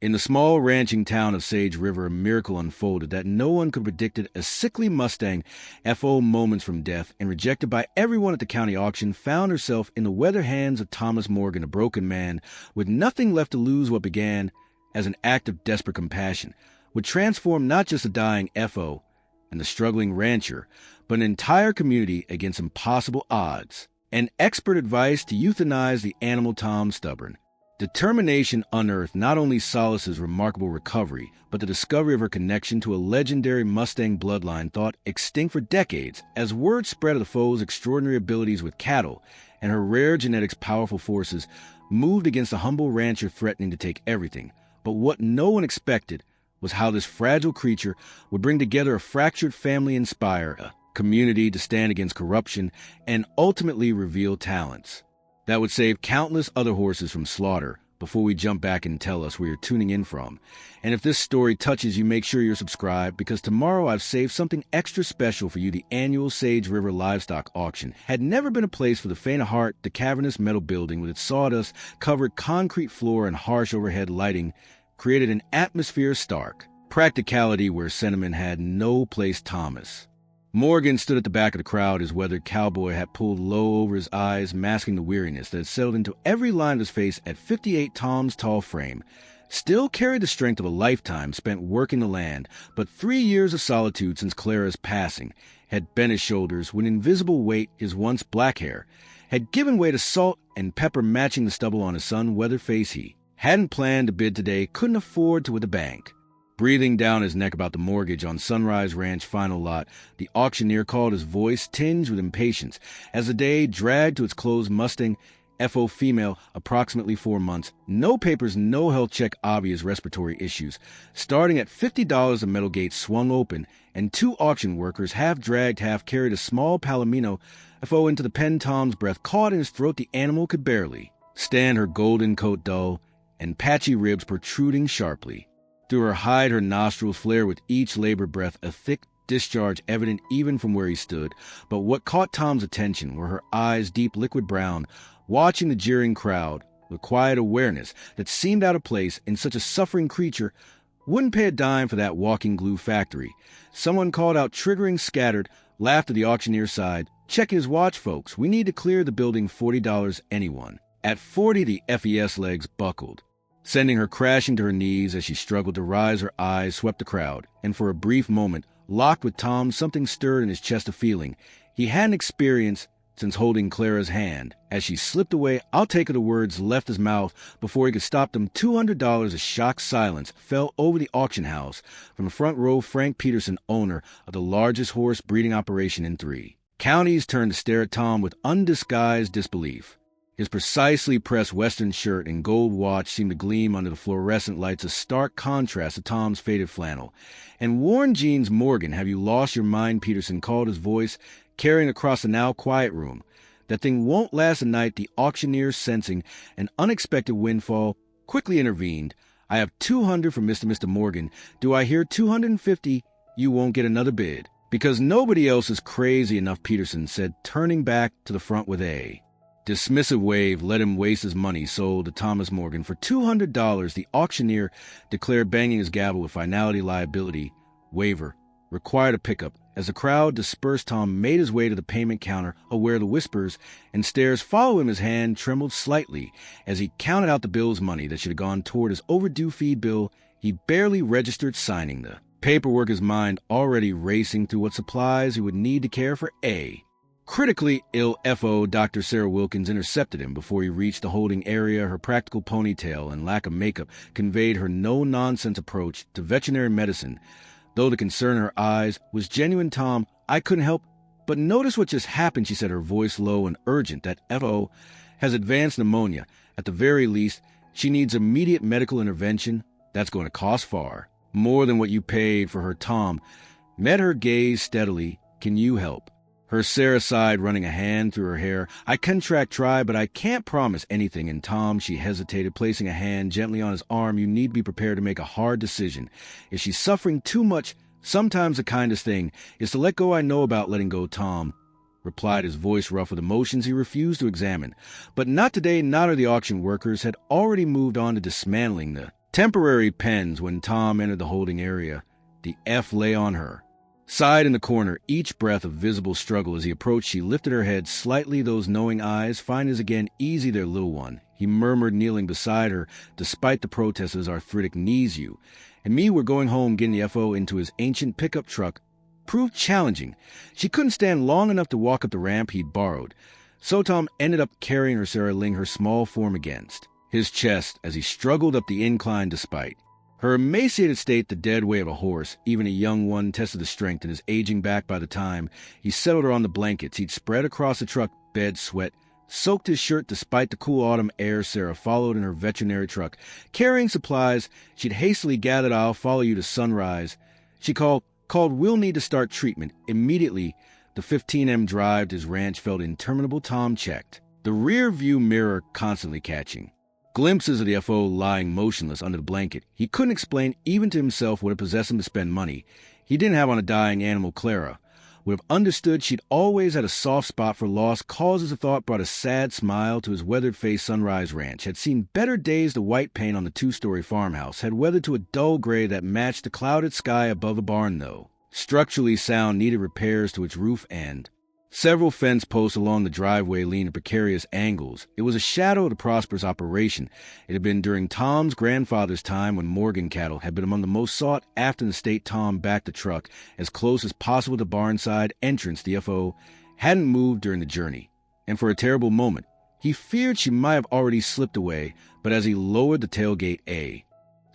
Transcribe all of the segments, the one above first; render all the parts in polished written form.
In the small ranching town of Sage River, a miracle unfolded that no one could have predicted. A sickly Mustang, Foal moments from death and rejected by everyone at the county auction, found herself in the weather hands of Thomas Morgan, a broken man with nothing left to lose. What began as an act of desperate compassion would transform not just the dying F.O. and the struggling rancher, but an entire community against impossible odds. And expert advice to euthanize the animal Tom Stubborn. Determination unearthed not only Solace's remarkable recovery, but the discovery of her connection to a legendary Mustang bloodline thought extinct for decades. As word spread of the foe's extraordinary abilities with cattle and her rare genetics powerful forces moved against a humble rancher threatening to take everything. But what no one expected was how this fragile creature would bring together a fractured family, inspire a community to stand against corruption, and ultimately reveal talents that would save countless other horses from slaughter. Before we jump back and tell us where you're tuning in from, and if this story touches you, make sure you're subscribed, because tomorrow I've saved something extra special for you. The annual Sage River Livestock Auction had never been a place for the faint of heart. The cavernous metal building with its sawdust-covered concrete floor and harsh overhead lighting created an atmosphere stark practicality where sentiment had no place. Thomas Morgan stood at the back of the crowd, his weathered cowboy hat pulled low over his eyes, masking the weariness that had settled into every line of his face. At 58, Tom's tall frame still carried the strength of a lifetime spent working the land, but 3 years of solitude since Clara's passing had bent his shoulders when invisible weight, his once black hair, had given way to salt and pepper matching the stubble on his sun-weathered face. He hadn't planned to bid today, couldn't afford to with a bank. Breathing down his neck about the mortgage on Sunrise Ranch final lot, the auctioneer called, his voice tinged with impatience, as the day dragged to its closed. Mustang F.O. female, approximately 4 months, no papers, no health check, obvious respiratory issues. Starting at $50, the metal gate swung open, and 2 auction workers, half dragged, half carried a small Palomino F.O. into the pen. Tom's breath caught in his throat. The animal could barely stand, her golden coat dull and patchy ribs protruding sharply. Through her hide, her nostrils flared with each labored breath, a thick discharge evident even from where he stood. But what caught Tom's attention were her eyes, deep liquid brown, watching the jeering crowd with quiet awareness that seemed out of place in such a suffering creature. Wouldn't pay a dime for that walking glue factory. Someone called out, triggering scattered, laughed at the auctioneer's side. Check his watch, folks. We need to clear the building. $40 anyone. At 40, the FES legs buckled, sending her crashing to her knees as she struggled to rise. Her eyes swept the crowd, and for a brief moment, locked with Tom, something stirred in his chest, a feeling he hadn't experienced since holding Clara's hand. As she slipped away, "I'll take her," the words left his mouth before he could stop them. $200. A shocked silence fell over the auction house. From the front row, Frank Peterson, owner of the largest horse breeding operation in 3 counties, turned to stare at Tom with undisguised disbelief. His precisely pressed Western shirt and gold watch seemed to gleam under the fluorescent lights, a stark contrast to Tom's faded flannel and worn jeans. "Morgan, have you lost your mind?" Peterson called, his voice carrying across the now quiet room. "That thing won't last a night." The auctioneer, sensing an unexpected windfall, quickly intervened. "I have 200 for Mr. Morgan. Do I hear 250? You won't get another bid." "Because nobody else is crazy enough," Peterson said, turning back to the front with a dismissive wave. "Let him waste his money." Sold to Thomas Morgan for $200, the auctioneer declared, banging his gavel with finality. "Liability waiver required a pickup." As the crowd dispersed, Tom made his way to the payment counter, aware the whispers and stares follow him. His hand trembled slightly as he counted out the bill's money that should have gone toward his overdue fee bill. He barely registered signing the paperwork, his mind already racing through what supplies he would need to care for a critically ill F.O. Dr. Sarah Wilkins intercepted him before he reached the holding area. Her practical ponytail and lack of makeup conveyed her no-nonsense approach to veterinary medicine, though the concern in her eyes was genuine. "Tom, I couldn't help but notice what just happened," she said, her voice low and urgent. "That F.O. has advanced pneumonia. At the very least, she needs immediate medical intervention. That's going to cost far more than what you paid for her." Tom met her gaze steadily. "Can you help?" Her Sarah sighed, running a hand through her hair. "I can try, but I can't promise anything." And Tom, she hesitated, placing a hand gently on his arm. "You need to be prepared to make a hard decision. If she's suffering too much, sometimes the kindest thing is to let go." "I know about letting go," Tom replied, his voice rough with emotions he refused to examine. But not today. Not or the auction workers had already moved on to dismantling the Temporary pens when Tom entered the holding area. The F lay on her. Sighed in the corner, each breath of visible struggle. As he approached, she lifted her head slightly, those knowing eyes finding again easy their little one. He murmured, kneeling beside her, despite the protest of his arthritic knees. You and me were going home. Getting the FO into his ancient pickup truck proved challenging. She couldn't stand long enough to walk up the ramp he'd borrowed, so Tom ended up carrying her, Sarah laying her small form against his chest as he struggled up the incline. Despite her emaciated state, the dead weight of a horse, even a young one, tested the strength in his aging back. By the time he settled her on the blankets he'd spread across the truck bed, sweat soaked his shirt. Despite the cool autumn air, Sarah followed in her veterinary truck, carrying supplies she'd hastily gathered. I'll follow you to Sunrise, she called, we'll need to start treatment immediately. The 15M drive to his ranch felt interminable. Tom checked the rear view mirror, constantly catching glimpses of the FO lying motionless under the blanket. He couldn't explain even to himself what had possessed him to spend money he didn't have on a dying animal. Clara would have understood. She'd always had a soft spot for lost causes. The thought brought a sad smile to his weathered face. Sunrise Ranch had seen better days. The white paint on the two-story farmhouse had weathered to a dull gray that matched the clouded sky above the barn, though structurally sound, needed repairs to its roof end. Several fence posts along the driveway leaned at precarious angles. It was a shadow of the prosperous operation. It had been during Tom's grandfather's time, when Morgan cattle had been among the most sought after in the state. Tom backed the truck as close as possible to the barnside entrance. The FO hadn't moved during the journey, and for a terrible moment he feared she might have already slipped away. But as he lowered the tailgate,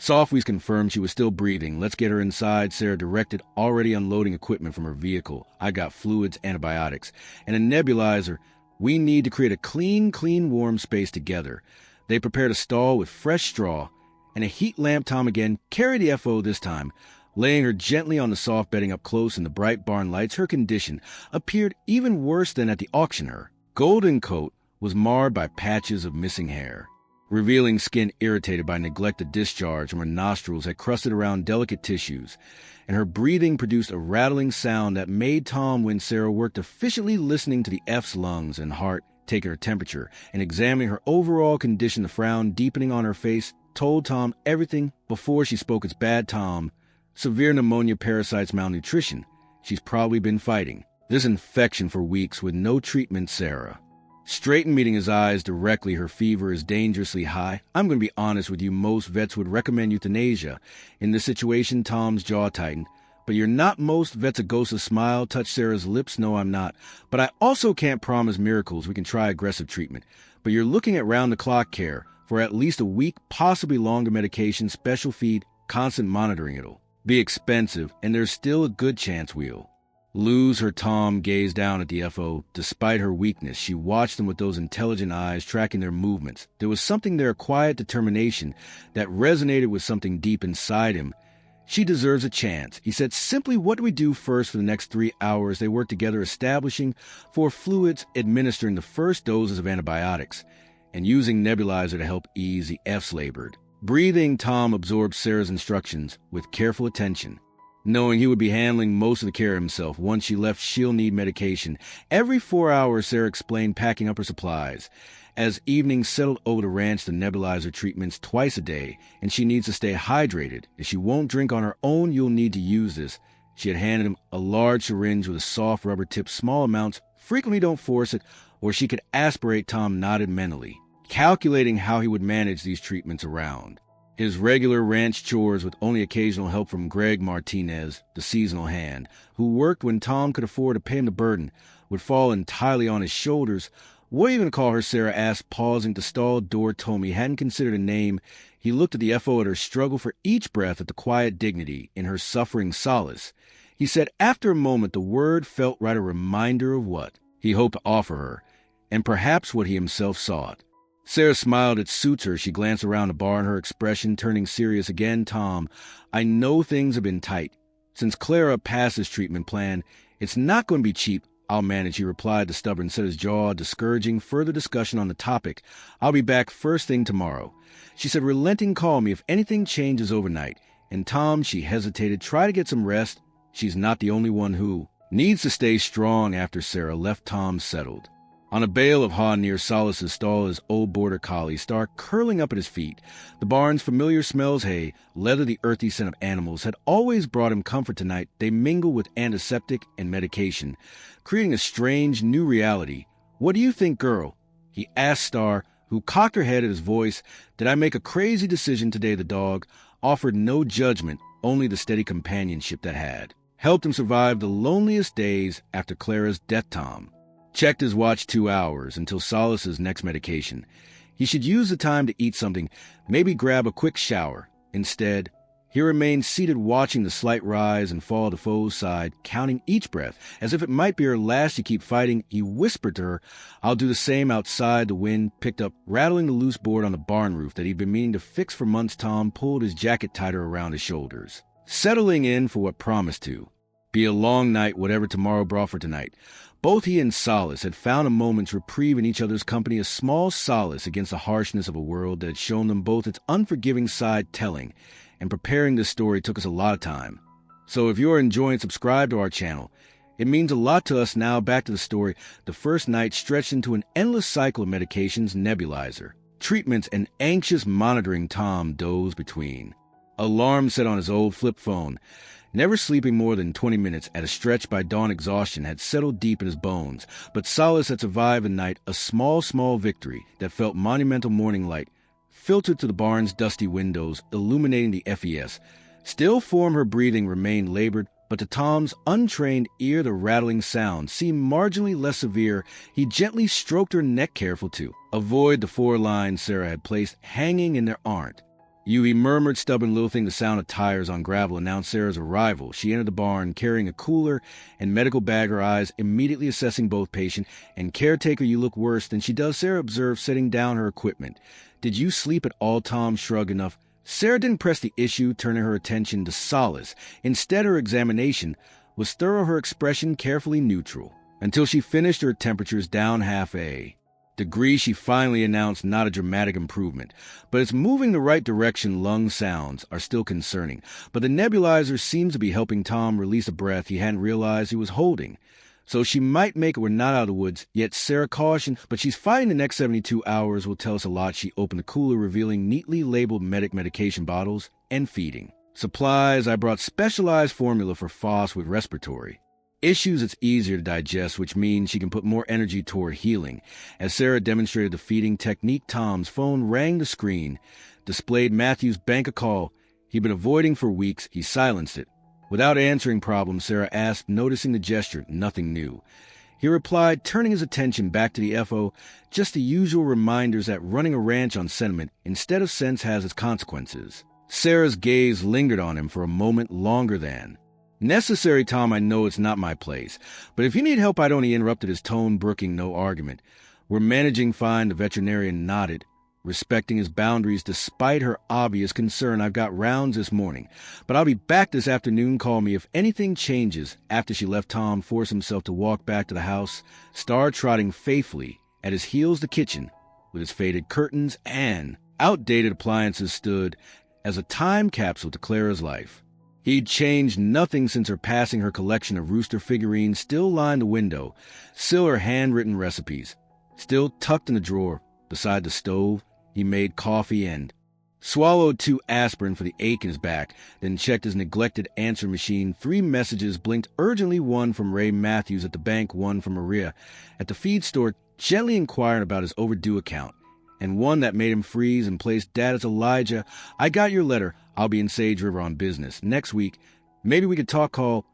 Softways confirmed she was still breathing. Let's get her inside, Sarah directed, already unloading equipment from her vehicle. I got fluids, antibiotics, and a nebulizer. We need to create a clean, warm space together. They prepared a stall with fresh straw and a heat lamp. Tom again carried the FO, this time laying her gently on the soft bedding. Up close in the bright barn lights, her condition appeared even worse than at the auction. Her golden coat was marred by patches of missing hair, revealing skin irritated by neglected discharge from her nostrils had crusted around delicate tissues, and her breathing produced a rattling sound that made Tom when Sarah worked efficiently, listening to the F's lungs and heart, taking her temperature and examining her overall condition. The frown deepening on her face told Tom everything before she spoke. It's bad, Tom. Severe pneumonia, parasites, malnutrition. She's probably been fighting this infection for weeks with no treatment. Sarah straightened, meeting his eyes directly. Her fever is dangerously high. I'm going to be honest with you. Most vets would recommend euthanasia in this situation. Tom's jaw tightened. But you're not most vets. A ghostly smile touched Sarah's lips. No, I'm not. But I also can't promise miracles. We can try aggressive treatment. But you're looking at round-the-clock care for at least a week, possibly longer. Medication, special feed, constant monitoring. It'll be expensive, and there's still a good chance we'll lose her. Tom gazed down at the FO. Despite her weakness, she watched them with those intelligent eyes, tracking their movements. There was something there, a quiet determination that resonated with something deep inside him. She deserves a chance, he said simply. What do we do first? For the next 3 hours, they worked together, establishing for fluids, administering the first doses of antibiotics, and using nebulizer to help ease the F's labored breathing. Tom absorbed Sarah's instructions with careful attention, knowing he would be handling most of the care himself. Once she left, she'll need medication every 4 hours, Sarah explained, packing up her supplies. As evening settled over the ranch, the nebulizer treatments twice a day, and she needs to stay hydrated. If she won't drink on her own, you'll need to use this. She had handed him a large syringe with a soft rubber tip. Small amounts, frequently, don't force it, or she could aspirate. Tom nodded mentally, calculating how he would manage these treatments around his regular ranch chores, with only occasional help from Greg Martinez, the seasonal hand, who worked when Tom could afford to pay him. The burden would fall entirely on his shoulders. What are you going to call her? Sarah asked, pausing. The stall door told me. He hadn't considered a name. He looked at the FO, at her struggle for each breath, at the quiet dignity in her suffering solace. He said, after a moment, the word felt right, a reminder of what he hoped to offer her, and perhaps what he himself sought. Sarah smiled. It suits her. She glanced around the barn, her expression turning serious again. Tom, I know things have been tight since Clara passed this treatment plan. It's not going to be cheap. I'll manage, he replied. The stubborn set his jaw, discouraging further discussion on the topic. I'll be back first thing tomorrow, she said, relenting. Call me if anything changes overnight. And Tom, she hesitated, try to get some rest. She's not the only one who needs to stay strong. After Sarah left, Tom settled On a bale of haw near Solace's stall, his old border collie, Star, curling up at his feet. The barn's familiar smells, hay, leather, the earthy scent of animals, had always brought him comfort. Tonight they mingle with antiseptic and medication, creating a strange new reality. "What do you think, girl?" he asked Star, who cocked her head at his voice. "Did I make a crazy decision today?" The dog offered no judgment, only the steady companionship that had helped him survive the loneliest days after Clara's death. Tom checked his watch. 2 hours until Solace's next medication. He should use the time to eat something, maybe grab a quick shower. Instead, he remained seated, watching the slight rise and fall to Foe's side, counting each breath, as if it might be her last to keep fighting. He whispered to her, "I'll do the same." Outside, the wind picked up, rattling the loose board on the barn roof that he'd been meaning to fix for months. Tom pulled his jacket tighter around his shoulders, settling in for what promised to be a long night, whatever tomorrow brought. For tonight, both he and Solace had found a moment's reprieve in each other's company, a small solace against the harshness of a world that had shown them both its unforgiving side. Telling and preparing this story took us a lot of time. So if you're enjoying, subscribe to our channel. It means a lot to us. Now back to the story. The first night stretched into an endless cycle of medications, nebulizer, treatments, and anxious monitoring. Tom dozed between alarms set on his old flip phone, never sleeping more than 20 minutes at a stretch. By dawn, exhaustion had settled deep in his bones, but Solace had survived the night, a small victory that felt monumental. Morning light filtered to the barn's dusty windows, illuminating the FES. Still form her breathing remained labored, but to Tom's untrained ear the rattling sound seemed marginally less severe. He gently stroked her neck, careful to avoid the 4 lines Sarah had placed hanging in their "aren't you," he murmured. "Stubborn little thing." The sound of tires on gravel announced Sarah's arrival. She entered the barn carrying a cooler and medical bag, her eyes immediately assessing both patient and caretaker. "You look worse than she does," Sarah observed, setting down her equipment. "Did you sleep at all?" Tom shrugged. "Enough." Sarah didn't press the issue, turning her attention to Solace. Instead, her examination was thorough, her expression carefully neutral, until she finished. Her temperatures down half a degree, she finally announced. "Not a dramatic improvement, but it's moving the right direction. Lung sounds are still concerning, but the nebulizer seems to be helping." Tom released a breath he hadn't realized he was holding. "So she might make it. We're not out of the woods yet," Sarah cautioned, "but she's fighting. The next 72 hours will tell us a lot." She opened the cooler, revealing neatly labeled medication bottles and feeding supplies. "I brought specialized formula for Foss with respiratory issues. It's easier to digest, which means she can put more energy toward healing." As Sarah demonstrated the feeding technique, Tom's phone rang. The screen displayed Matthew's bank call he'd been avoiding for weeks. He silenced it without answering. "Problem?" Sarah asked, noticing the gesture. "Nothing new," he replied, turning his attention back to the FO. "Just the usual reminders that running a ranch on sentiment instead of sense has its consequences." Sarah's gaze lingered on him for a moment longer than necessary. "Tom, I know it's not my place, but if you need help, I don't." He interrupted, his tone brooking no argument. "We're managing fine." The veterinarian nodded, respecting his boundaries despite her obvious concern. "I've got rounds this morning, but I'll be back this afternoon. Call me if anything changes." After she left, Tom forced himself to walk back to the house, Star trotting faithfully at his heels. The kitchen, with its faded curtains and outdated appliances, stood as a time capsule to Clara's life. He'd changed nothing since her passing. Her collection of rooster figurines still lined the window, still her handwritten recipes, still tucked in the drawer beside the stove. He made coffee and swallowed 2 aspirin for the ache in his back, then checked his neglected answer machine. 3 messages blinked urgently, one from Ray Matthews at the bank, one from Maria at the feed store, gently inquiring about his overdue account, and one that made him freeze and place. "Dad, it's Elijah. I got your letter. I'll be in Sage River on business next week. Maybe we could talk. Call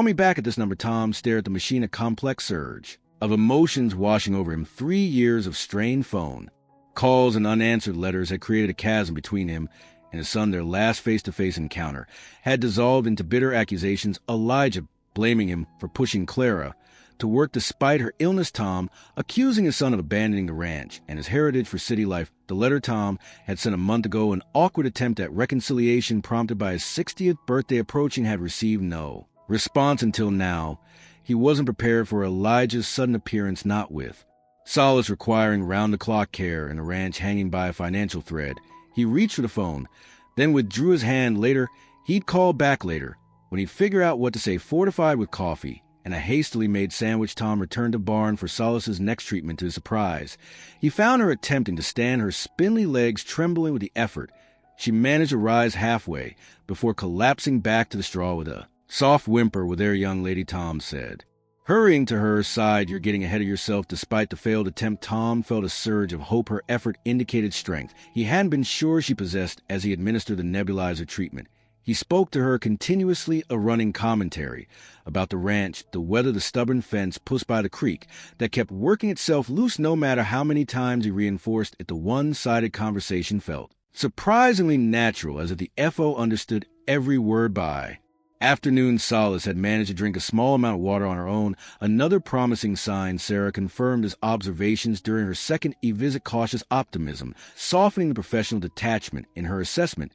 me back at this number." Tom stared at the machine, a complex surge of emotions washing over him. 3 years of strained phone calls and unanswered letters had created a chasm between him and his son. Their last face-to-face encounter had dissolved into bitter accusations, Elijah blaming him for pushing Clara to work despite her illness, Tom accusing his son of abandoning the ranch and his heritage for city life. The letter Tom had sent a month ago, an awkward attempt at reconciliation prompted by his 60th birthday approaching, had received no response until now. He wasn't prepared for Elijah's sudden appearance, not with Solace requiring round-the-clock care and a ranch hanging by a financial thread. He reached for the phone, then withdrew his hand. Later, he'd call back later, when he'd figure out what to say. Fortified with coffee and a hastily made sandwich, Tom returned to barn for Solace's next treatment. To his surprise, he found her attempting to stand, her spindly legs trembling with the effort. She managed to rise halfway before collapsing back to the straw with a soft whimper. "Well, there, young lady," Tom said. Hurrying to her side, "You're getting ahead of yourself." Despite the failed attempt, Tom felt a surge of hope. Her effort indicated strength he hadn't been sure she possessed as he administered the nebulizer treatment. He spoke to her continuously, a running commentary about the ranch, the weather, the stubborn fence pushed by the creek that kept working itself loose no matter how many times he reinforced it. The one-sided conversation felt surprisingly natural, as if the FO understood every word. By afternoon, Solace had managed to drink a small amount of water on her own, another promising sign. Sarah confirmed his observations during her second e-visit, cautious optimism, softening the professional detachment in her assessment.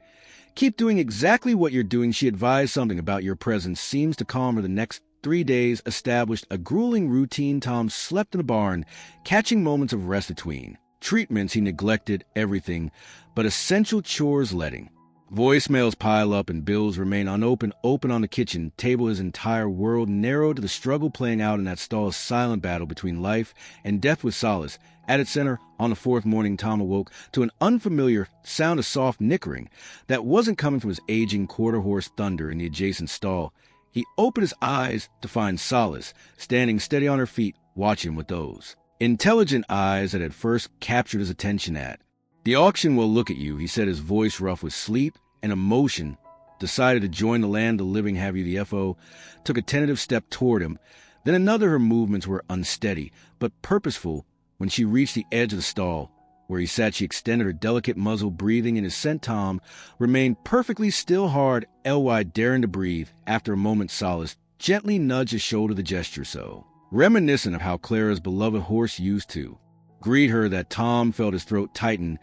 "Keep doing exactly what you're doing," she advised. "Something about your presence seems to calm her." The next 3 days established a grueling routine. Tom slept in the barn, catching moments of rest between treatments. He neglected everything but essential chores, letting voicemails pile up and bills remain unopened. Open on the kitchen table, his entire world narrowed to the struggle playing out in that stall, a silent battle between life and death with Solace at its center. On the fourth morning, Tom awoke to an unfamiliar sound of soft nickering that wasn't coming from his aging quarter-horse thunder in the adjacent stall. He opened his eyes to find Solace standing steady on her feet, watching with those intelligent eyes that had first captured his attention. "At the auction will look at you," he said, his voice rough with sleep and emotion. "Decided to join the land of the living, have you?" The FO took a tentative step toward him, then another. Her movements were unsteady but purposeful. When she reached the edge of the stall where he sat, she extended her delicate muzzle, breathing in his scent. Tom remained perfectly still, hard, ly daring to breathe. After a moment, Solace gently nudged his shoulder, the gesture so reminiscent of how Clara's beloved horse used to greet her that Tom felt his throat tighten.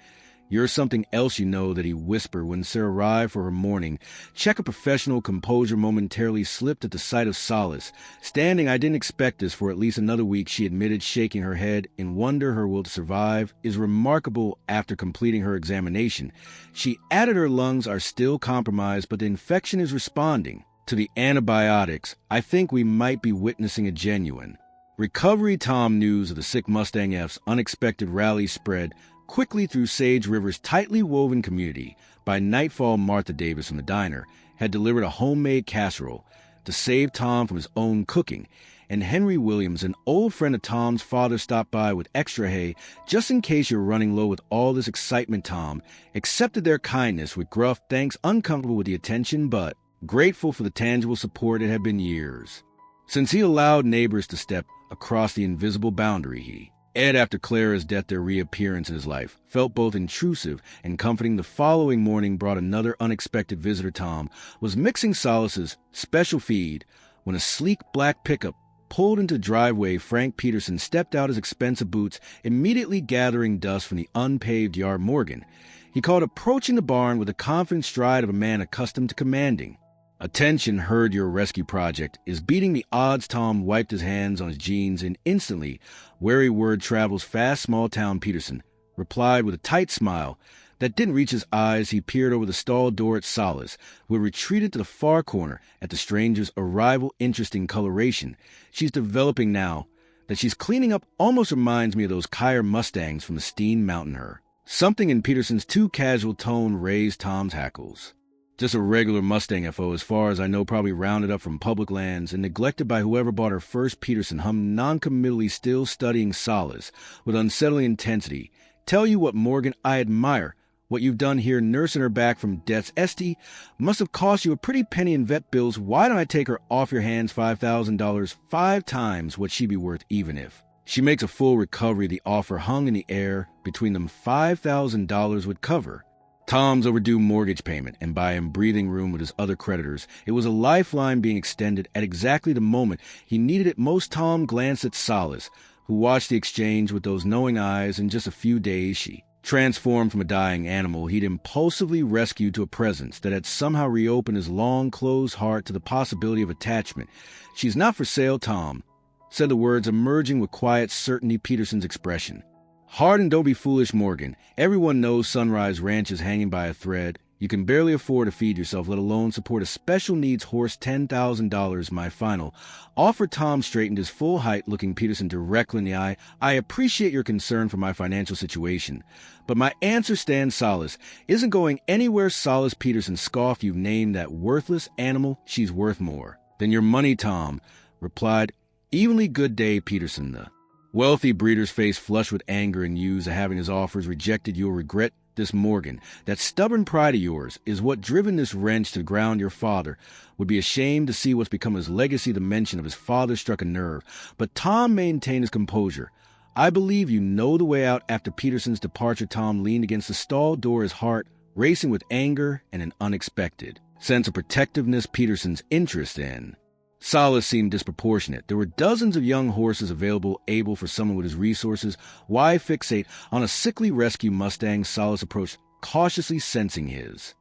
"You're something else, you know," that he whispered when Sarah arrived for her morning check. A professional composure momentarily slipped at the sight of Solace standing. "I didn't expect this for at least another week," she admitted, shaking her head in wonder. "Her will to survive is remarkable." After completing her examination, she added, "Her lungs are still compromised, but the infection is responding to the antibiotics. I think we might be witnessing a genuine recovery." Tom news of the sick Mustang F's unexpected rally spread quickly through Sage River's tightly woven community. By nightfall, Martha Davis from the diner had delivered a homemade casserole to save Tom from his own cooking, and Henry Williams, an old friend of Tom's father, stopped by with extra hay just in case you're running low. With all this excitement, Tom accepted their kindness with gruff thanks, uncomfortable with the attention but grateful for the tangible support. It had been years since he allowed neighbors to step across the invisible boundary. After Clara's death, their reappearance in his life felt both intrusive and comforting. The following morning brought another unexpected visitor. Tom was mixing Solace's special feed when a sleek black pickup pulled into the driveway. Frank Peterson stepped out, his expensive boots immediately gathering dust from the unpaved yard. "Morgan," he called, approaching the barn with the confident stride of a man accustomed to commanding attention. "Heard your rescue project is beating the odds." Tom wiped his hands on his jeans and instantly, wary word travels fast. "Small town," Peterson replied with a tight smile that didn't reach his eyes. He peered over the stall door at Solace, who had retreated to the far corner at the stranger's arrival. "Interesting coloration she's developing now that she's cleaning up. Almost reminds me of those Kyer Mustangs from the Steen Mountain." Her something in Peterson's too casual tone raised Tom's hackles. "Just a regular Mustang FO, as far as I know, probably rounded up from public lands and neglected by whoever bought her first." Peterson hummed noncommittally, still studying Solace with unsettling intensity. "Tell you what, Morgan, I admire what you've done here, nursing her back from death's Esty. Must have cost you a pretty penny in vet bills. Why don't I take her off your hands? $5,000, 5 times what she'd be worth, even if she makes a full recovery." The offer hung in the air between them. $5,000 would cover Tom's overdue mortgage payment and buy him breathing room with his other creditors. It was a lifeline being extended at exactly the moment he needed it most. Tom glanced at Solace, who watched the exchange with those knowing eyes. In just a few days, she transformed from a dying animal he'd impulsively rescued to a presence that had somehow reopened his long-closed heart to the possibility of attachment. "She's not for sale," Tom said, the words emerging with quiet certainty. Peterson's expression hard. "And don't be foolish, Morgan. Everyone knows Sunrise Ranch is hanging by a thread. You can barely afford to feed yourself, let alone support a special needs horse. $10,000, my final offer. Tom straightened his full height, looking Peterson directly in the eye. I appreciate your concern for my financial situation, but my answer stands. Solace isn't going anywhere. Solace, Peterson scoffed. You've named that worthless animal. She's worth more than your money, Tom replied evenly. Good day, Peterson. The wealthy breeder's face flushed with anger and used having his offers rejected. You'll regret this, Morgan. That stubborn pride of yours is what driven this wrench to the ground. Your father would be ashamed to see what's become his legacy. The mention of his father struck a nerve, but Tom maintained his composure. I believe you know the way out. After Peterson's departure, Tom leaned against the stall door, his heart racing with anger and an unexpected sense of protectiveness. Peterson's interest in Solace seemed disproportionate. There were dozens of young horses available, able for someone with his resources. Why fixate on a sickly rescue Mustang? Solace approached cautiously, sensing his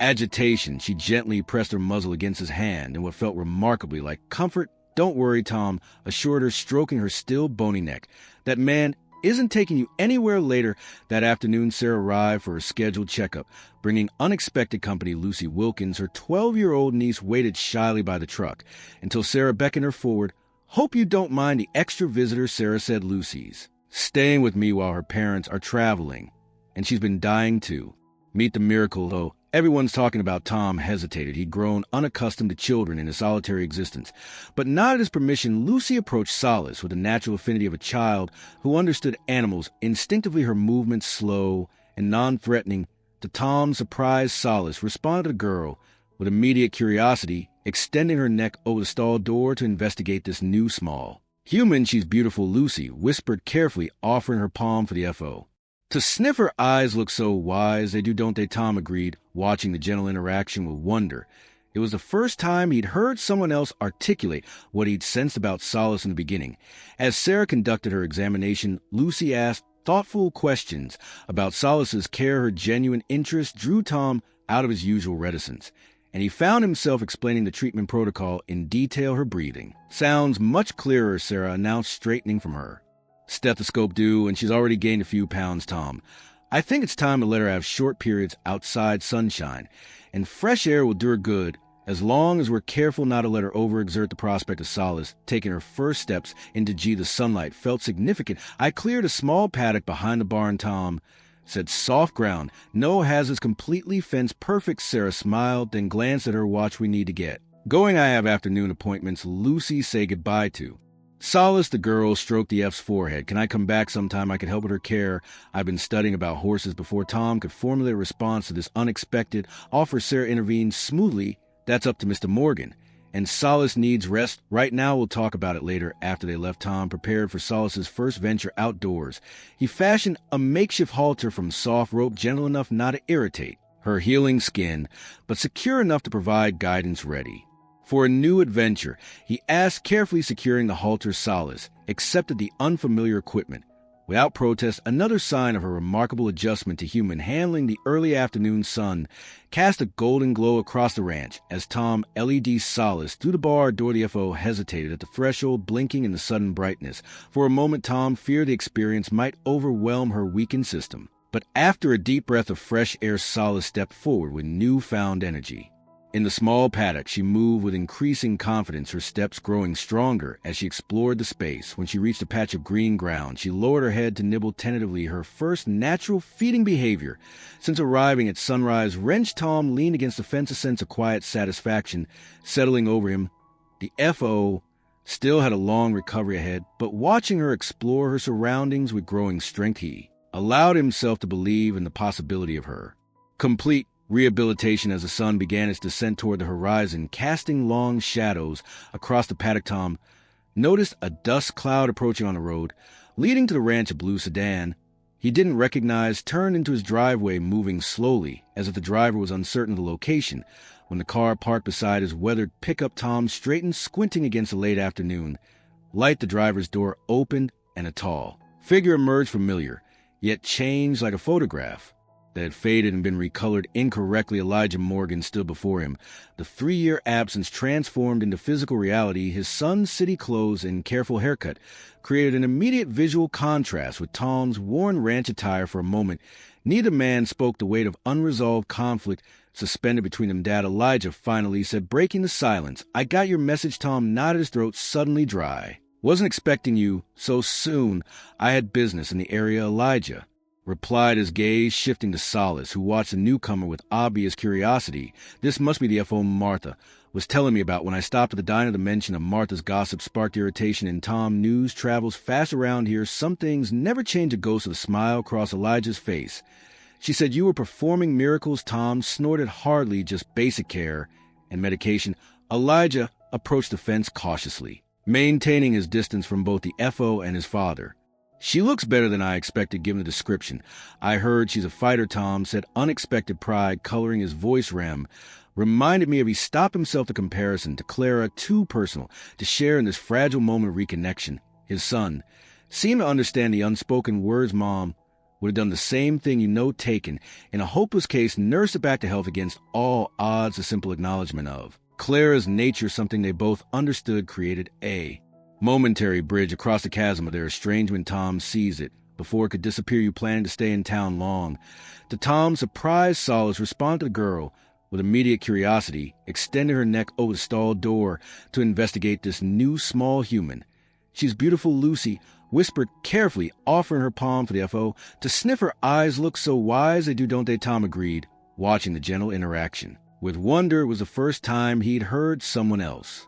agitation. She gently pressed her muzzle against his hand in what felt remarkably like comfort. Don't worry, Tom assured her, stroking her still bony neck. That man isn't taking you anywhere. Later that afternoon, Sarah arrived for her scheduled checkup, bringing unexpected company. Lucy Wilkins, her 12-year-old niece, waited shyly by the truck until Sarah beckoned her forward. Hope you don't mind the extra visitor, Sarah said. Lucy's staying with me while her parents are traveling, and she's been dying to meet the miracle, though everyone's talking about. Tom hesitated. He'd grown unaccustomed to children in his solitary existence. But not at his permission, Lucy approached Solace with the natural affinity of a child who understood animals. Instinctively, her movements slow and non-threatening. To Tom's surprise, Solace responded to the girl with immediate curiosity, extending her neck over the stall door to investigate this new small human. She's beautiful, Lucy whispered carefully, offering her palm for the FO. To sniff. Her eyes look so wise. They do, don't they? Tom agreed, watching the gentle interaction with wonder. It was the first time he'd heard someone else articulate what he'd sensed about Solace in the beginning. As Sarah conducted her examination, Lucy asked thoughtful questions about Solace's care. Her genuine interest drew Tom out of his usual reticence, and he found himself explaining the treatment protocol in detail. Her breathing sounds much clearer, Sarah announced, straightening from her stethoscope due, and she's already gained a few pounds, Tom. I think it's time to let her have short periods outside sunshine, and fresh air will do her good, as long as we're careful not to let her overexert. The prospect of Solace taking her first steps into the sunlight felt significant. I cleared a small paddock behind the barn, Tom said. Soft ground, no hazards, completely fenced. Perfect, Sarah smiled, then glanced at her watch. We need to get going. I have afternoon appointments. Lucy say goodbye to Solace. The girl stroked the F's forehead. Can I come back sometime? I could help with her care. I've been studying about horses. Before Tom could formulate a response to this unexpected offer, Sarah intervened smoothly. That's up to Mr. Morgan, and Solace needs rest right now. We'll talk about it later. After they left, Tom prepared for Solace's first venture outdoors. He fashioned a makeshift halter from soft rope, gentle enough not to irritate her healing skin, but secure enough to provide guidance. Ready for a new adventure, he asked, carefully securing the halter. Solace accepted the unfamiliar equipment without protest, another sign of her remarkable adjustment to human handling. The early afternoon sun cast a golden glow across the ranch as Tom LED Solace through the bar door. The FO hesitated at the threshold, blinking in the sudden brightness. For a moment, Tom feared the experience might overwhelm her weakened system. But after a deep breath of fresh air, Solace stepped forward with newfound energy. In the small paddock, she moved with increasing confidence, her steps growing stronger as she explored the space. When she reached a patch of green ground, she lowered her head to nibble tentatively, her first natural feeding behavior since arriving at sunrise. Wrenched, Tom leaned against the fence, a sense of quiet satisfaction settling over him. The FO still had a long recovery ahead, but watching her explore her surroundings with growing strength, he allowed himself to believe in the possibility of her complete rehabilitation. As the sun began its descent toward the horizon, casting long shadows across the paddock, Tom noticed a dust cloud approaching on the road leading to the ranch. A blue sedan he didn't recognize turned into his driveway, moving slowly as if the driver was uncertain of the location. When the car parked beside his weathered pickup, Tom straightened, squinting against the late afternoon light. The driver's door opened and a tall figure emerged, familiar yet changed like a photograph that had faded and been recolored incorrectly. Elijah Morgan stood before him, the 3-year absence transformed into physical reality. His Sun City clothes and careful haircut created an immediate visual contrast with Tom's worn ranch attire. For a moment, Neither man spoke. The weight of unresolved conflict suspended between them. Dad Elijah finally said, breaking the silence, "I got your message." Tom nodded, his throat suddenly dry. "Wasn't expecting you so soon. I had business in the area." Elijah replied, his gaze shifting to Solace, who watched the newcomer with obvious curiosity. "This must be the FO Martha was telling me about. When I stopped at the diner, the mention of Martha's gossip sparked irritation in Tom. News travels fast around here. Some things never change." A ghost of a smile across Elijah's face. "She said you were performing miracles." Tom snorted. "Hardly, just basic care and medication." Elijah approached the fence cautiously, maintaining his distance from both the FO and his father. "She looks better than I expected given the description. I heard she's a fighter." Tom said, unexpected pride coloring his voice. Reminded me of. He stopped himself. The comparison to Clara, too personal to share in this fragile moment of reconnection. His son seemed to understand the unspoken words. "Mom would have done the same thing, taken in a hopeless case, nursed it back to health against all odds." A simple acknowledgement of Clara's nature, something they both understood, created a momentary bridge across the chasm of their estrangement. Tom sees it before it could disappear. "You planning to stay in town long?" To Tom's surprise, Solace responded to the girl with immediate curiosity, extending her neck over the stall door to investigate this new small human. "She's beautiful," Lucy whispered carefully, offering her palm for the FO to sniff. "Her eyes look so wise." "They do, don't they?" Tom agreed, watching the gentle interaction. With wonder, it was the first time he'd heard someone else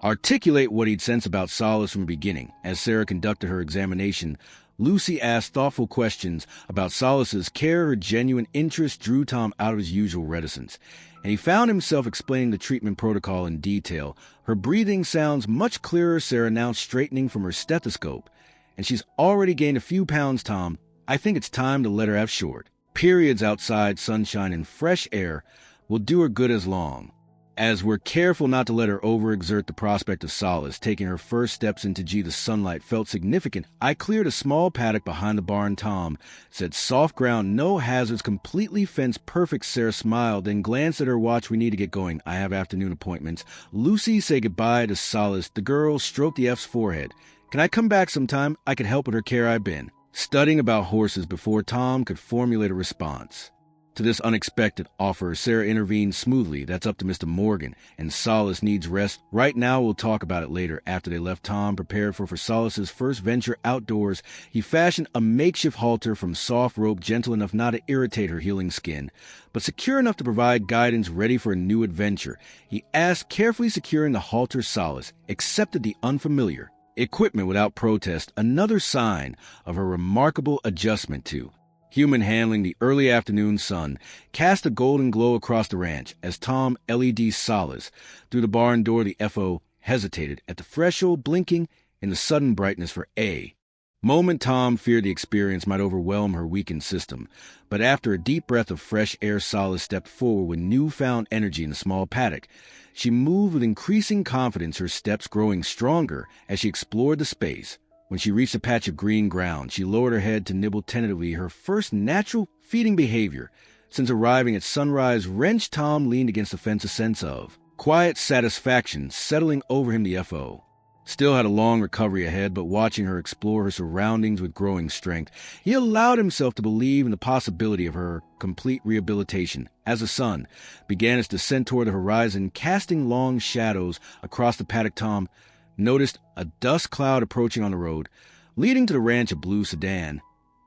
articulate what he'd sensed about Solace from the beginning. As Sarah conducted her examination, Lucy asked thoughtful questions about Solace's care. Her genuine interest drew Tom out of his usual reticence, and he found himself explaining the treatment protocol in detail. "Her breathing sounds much clearer," Sarah announced, straightening from her stethoscope. "And she's already gained a few pounds, Tom. I think it's time to let her have short periods outside. Sunshine and fresh air will do her good as long as we're careful not to let her overexert." The prospect of Solace taking her first steps into the sunlight felt significant. "I cleared a small paddock behind the barn," Tom said. "Soft ground, no hazards, completely fenced, perfect." Sarah smiled, then glanced at her watch. "We need to get going. I have afternoon appointments." Lucy said goodbye to Solace. The girl stroked the F's forehead. "Can I come back sometime? I could help with her care. I've been studying about horses." Before Tom could formulate a response to this unexpected offer, Sarah intervened smoothly. "That's up to Mr. Morgan, and Solace needs rest right now. We'll talk about it later." After they left, Tom prepared for Solace's first venture outdoors. He fashioned a makeshift halter from soft rope, gentle enough not to irritate her healing skin, but secure enough to provide guidance. Ready for a new adventure, he asked, carefully securing the halter. Solace accepted the unfamiliar equipment without protest, another sign of her remarkable adjustment to human handling. The early afternoon sun cast a golden glow across the ranch as Tom LED Solace through the barn door. The FO hesitated at the threshold, blinking in the sudden brightness for a moment. Tom feared the experience might overwhelm her weakened system, but after a deep breath of fresh air, Solace stepped forward with newfound energy in the small paddock. She moved with increasing confidence, her steps growing stronger as she explored the space. When she reached a patch of green ground, she lowered her head to nibble tentatively, her first natural feeding behavior since arriving at sunrise. Wrenched, Tom leaned against the fence, a sense of quiet satisfaction settling over him. The FO still had a long recovery ahead, but watching her explore her surroundings with growing strength, he allowed himself to believe in the possibility of her complete rehabilitation. As the sun began its descent toward the horizon, casting long shadows across the paddock, Tom noticed a dust cloud approaching on the road leading to the ranch. A blue sedan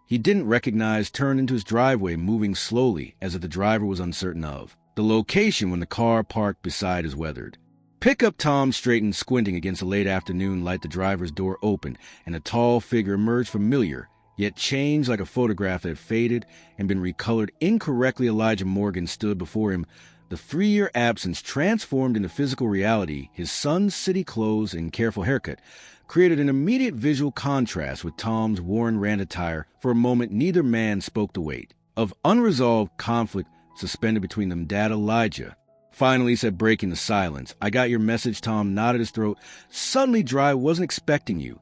he didn't recognize turned into his driveway, moving slowly as if the driver was uncertain of the location when the car parked beside his weathered pickup. Tom straightened, squinting against the late afternoon light. The driver's door opened, and a tall figure emerged, familiar, yet changed like a photograph that had faded and been recolored incorrectly. Elijah Morgan stood before him, the 3-year absence transformed into physical reality. His son's city clothes and careful haircut created an immediate visual contrast with Tom's worn ranch attire. For a moment, neither man spoke. The weight of unresolved conflict suspended between them. Dad Elijah finally said, breaking the silence, "I got your message." Tom nodded, his throat suddenly dry. "Wasn't expecting you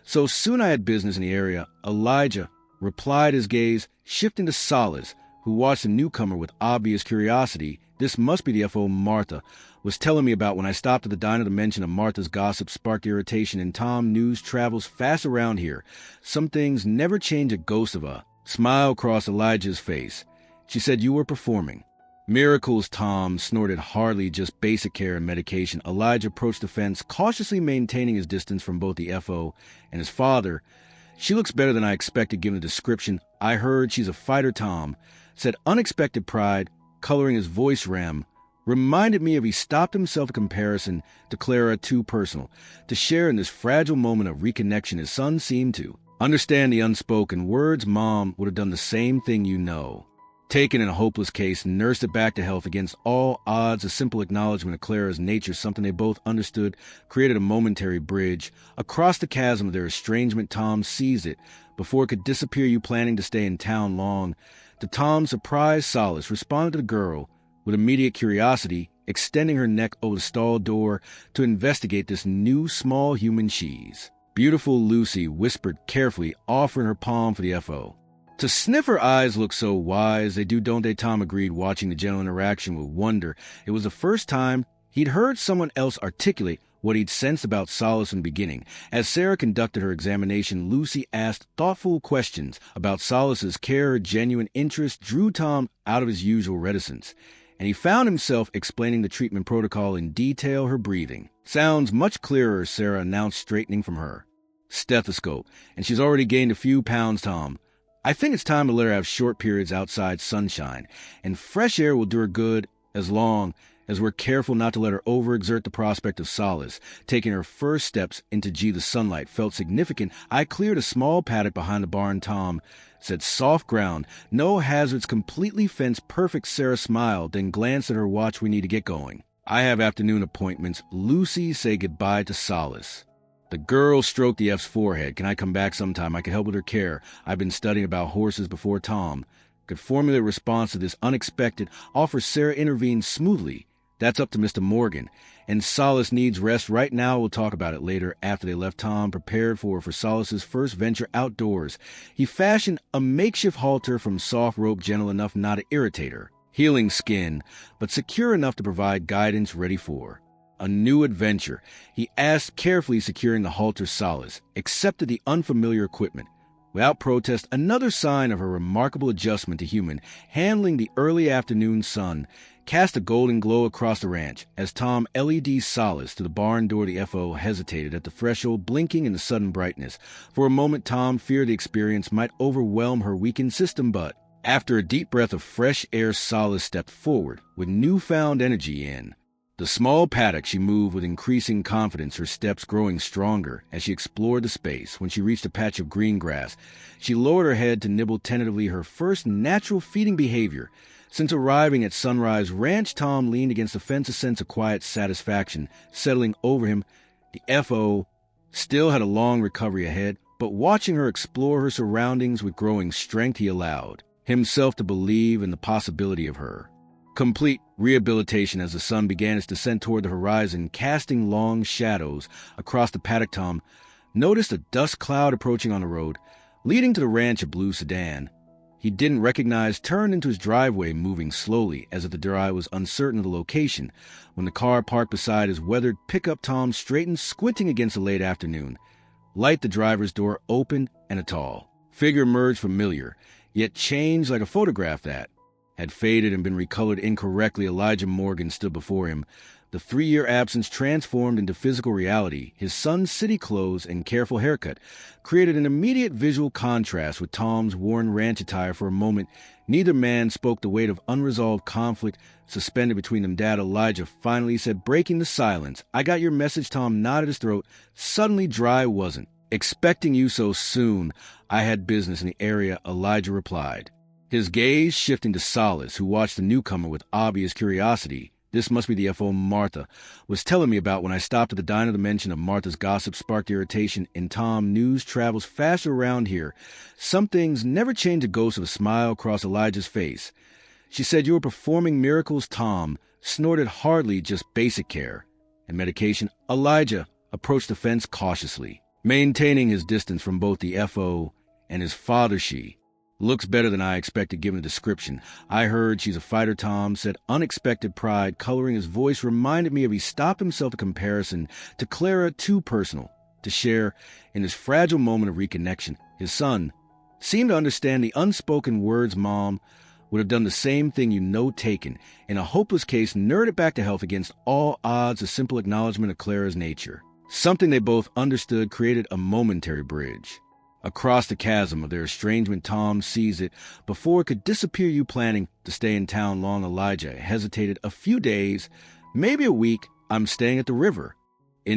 so soon. I had business in the area." Elijah replied, his gaze shifting to Solace, who watched the newcomer with obvious curiosity. "This must be the FO Martha was telling me about. When I stopped at the diner, the mention of Martha's gossip sparked irritation in Tom. News travels fast around here. Some things never change. A ghost of a Smile crossed Elijah's face. She said, "You were performing." "Miracles," Tom snorted. "Hardly just basic care and medication." Elijah approached the fence, cautiously maintaining his distance from both the FO and his father. "She looks better than I expected given the description. I heard she's a fighter," Tom said. Unexpected pride, coloring his voice reminded me of he stopped himself a comparison to Clara too personal, to share in this fragile moment of reconnection. His son seemed to understand the unspoken words. "Mom would have done the same thing, you know." Taken in a hopeless case, nursed it back to health against all odds. A simple acknowledgement of Clara's nature, something they both understood, created a momentary bridge. Across the chasm of their estrangement, Tom seized it before it could disappear. "You planning to stay in town long?" To Tom's surprise, Solace responded to the girl with immediate curiosity, extending her neck over the stall door to investigate this new small human cheese. "Beautiful," Lucy whispered carefully, offering her palm for the FO. "To sniff her eyes look so wise. They do, don't they?" Tom agreed, watching the gentle interaction with wonder. It was the first time he'd heard someone else articulate what he'd sensed about Solace in the beginning. As Sarah conducted her examination, Lucy asked thoughtful questions about Solace's care. Her genuine interest drew Tom out of his usual reticence, and he found himself explaining the treatment protocol in detail. "Her breathing sounds much clearer," Sarah announced, straightening from her stethoscope. "And she's already gained a few pounds, Tom. I think it's time to let her have short periods outside sunshine, and fresh air will do her good as long as we're careful not to let her overexert." The prospect of Solace taking her first steps into the sunlight felt significant. "I cleared a small paddock behind the barn," Tom said. "Soft ground, no hazards, completely fenced, perfect." Sarah smiled, then glanced at her watch. "We need to get going. I have afternoon appointments." Lucy said goodbye to Solace. The girl stroked the F's forehead. "Can I come back sometime? I can help with her care. I've been studying about horses." Before Tom could formulate a response to this unexpected offer, Sarah intervened smoothly. "That's up to Mr. Morgan, and Solace needs rest right now. We'll talk about it later." After they left, Tom prepared for Solace's first venture outdoors. He fashioned a makeshift halter from soft rope, gentle enough not to irritate her healing skin, but secure enough to provide guidance. Ready for a new adventure, he asked, carefully securing the halter. Solace accepted the unfamiliar equipment without protest, another sign of her remarkable adjustment to human handling. The early afternoon sun cast a golden glow across the ranch as Tom LED Solace to the barn door. The FO hesitated at the threshold, blinking in the sudden brightness. For a moment, Tom feared the experience might overwhelm her weakened system, but after a deep breath of fresh air, Solace stepped forward with newfound energy. In the small paddock, she moved with increasing confidence, her steps growing stronger as she explored the space. When she reached a patch of green grass, she lowered her head to nibble tentatively, her first natural feeding behavior since arriving at Sunrise Ranch. Tom leaned against the fence, a sense of quiet satisfaction settling over him. The FO still had a long recovery ahead, but watching her explore her surroundings with growing strength, he allowed himself to believe in the possibility of her complete rehabilitation. As the sun began its descent toward the horizon, casting long shadows across the paddock, Tom noticed a dust cloud approaching on the road leading to the ranch. A blue sedan he didn't recognize turned into his driveway, moving slowly as if the driver was uncertain of the location. When the car parked beside his weathered pickup, Tom straightened, squinting against the late afternoon light. The driver's door opened and a tall figure emerged, familiar yet changed like a photograph that had faded and been recolored incorrectly. Elijah Morgan stood before him, the 3-year absence transformed into physical reality. His son's city clothes and careful haircut created an immediate visual contrast with Tom's worn ranch attire. For a moment, neither man spoke, the weight of unresolved conflict suspended between them. "Dad," Elijah finally said, breaking the silence. "I got your message." Tom nodded, his throat suddenly dry. "Wasn't expecting you so soon. I had business in the area," Elijah replied, his gaze shifting to Solace, who watched the newcomer with obvious curiosity. "This must be the FO Martha was telling me about when I stopped at the diner." The mention of Martha's gossip sparked irritation in Tom. "News travels faster around here. Some things never change." A ghost of a smile across Elijah's face. "She said you were performing miracles." Tom snorted. "Hardly just basic care and medication." Elijah approached the fence cautiously, maintaining his distance from both the FO and his father. "She looks better than I expected given the description. I heard she's a fighter," Tom said. Unexpected pride coloring his voice reminded me of he stopped himself a comparison to Clara too personal to share in this fragile moment of reconnection. His son seemed to understand the unspoken words. Mom would have done the same thing, taken. In a hopeless case, nerded back to health against all odds, a simple acknowledgement of Clara's nature. Something they both understood created a momentary bridge. Across the chasm of their estrangement, Tom sees it before it could disappear. You planning to stay in town long? Elijah hesitated. A few days, maybe a week. I'm staying at the river.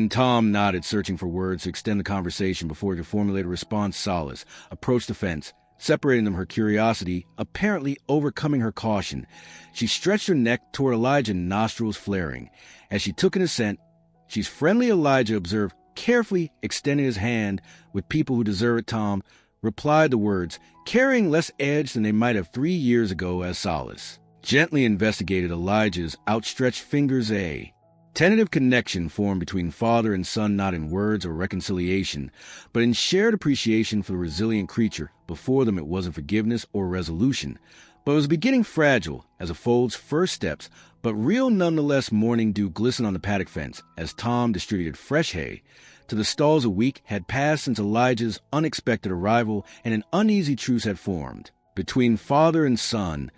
Tom nodded, searching for words to extend the conversation before he could formulate a response. Solace approached the fence, separating them, her curiosity apparently overcoming her caution. She stretched her neck toward Elijah, nostrils flaring. As she took in a scent, she's friendly. Elijah observed, carefully extending his hand. With people who deserve it, Tom replied the words, carrying less edge than they might have 3 years ago. As Solace gently investigated Elijah's outstretched fingers, a tentative connection formed between father and son, not in words or reconciliation, but in shared appreciation for the resilient creature. Before them, it wasn't forgiveness or resolution, but it was beginning fragile as a foal's first steps, but real nonetheless. Morning dew glistened on the paddock fence as Tom distributed fresh hay to the stalls. A week had passed since Elijah's unexpected arrival, and an uneasy truce had formed between father and son.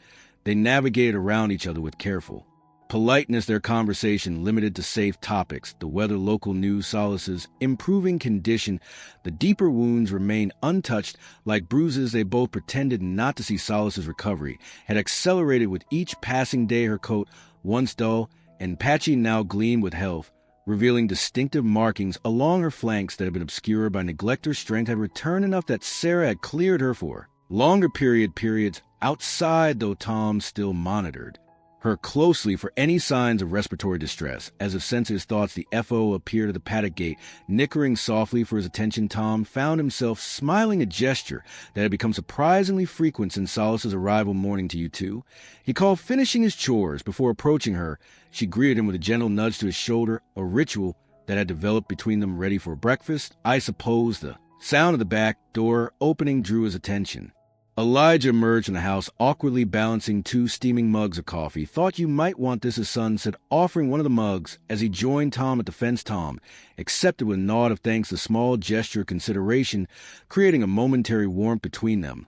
They navigated around each other with careful politeness, their conversation limited to safe topics: the weather, local news, Solace's improving condition. The deeper wounds remained untouched. Like bruises, they both pretended not to see. Solace's recovery had accelerated with each passing day. Her coat, once dull and patchy, now gleamed with health, revealing distinctive markings along her flanks that had been obscured by neglect. Her strength had returned enough that Sarah had cleared her for longer periods outside, though Tom still monitored her closely for any signs of respiratory distress. As if sensing his thoughts, the FO appeared at the paddock gate, nickering softly for his attention. Tom found himself smiling, a gesture that had become surprisingly frequent since Solace's arrival. Morning to you two, he called, finishing his chores. Before approaching her, she greeted him with a gentle nudge to his shoulder, a ritual that had developed between them. Ready for breakfast? I suppose. The sound of the back door opening drew his attention. Elijah emerged from the house, awkwardly balancing 2 steaming mugs of coffee. Thought you might want this, his son said, offering one of the mugs as he joined Tom at the fence. Tom accepted with a nod of thanks, the small gesture of consideration creating a momentary warmth between them.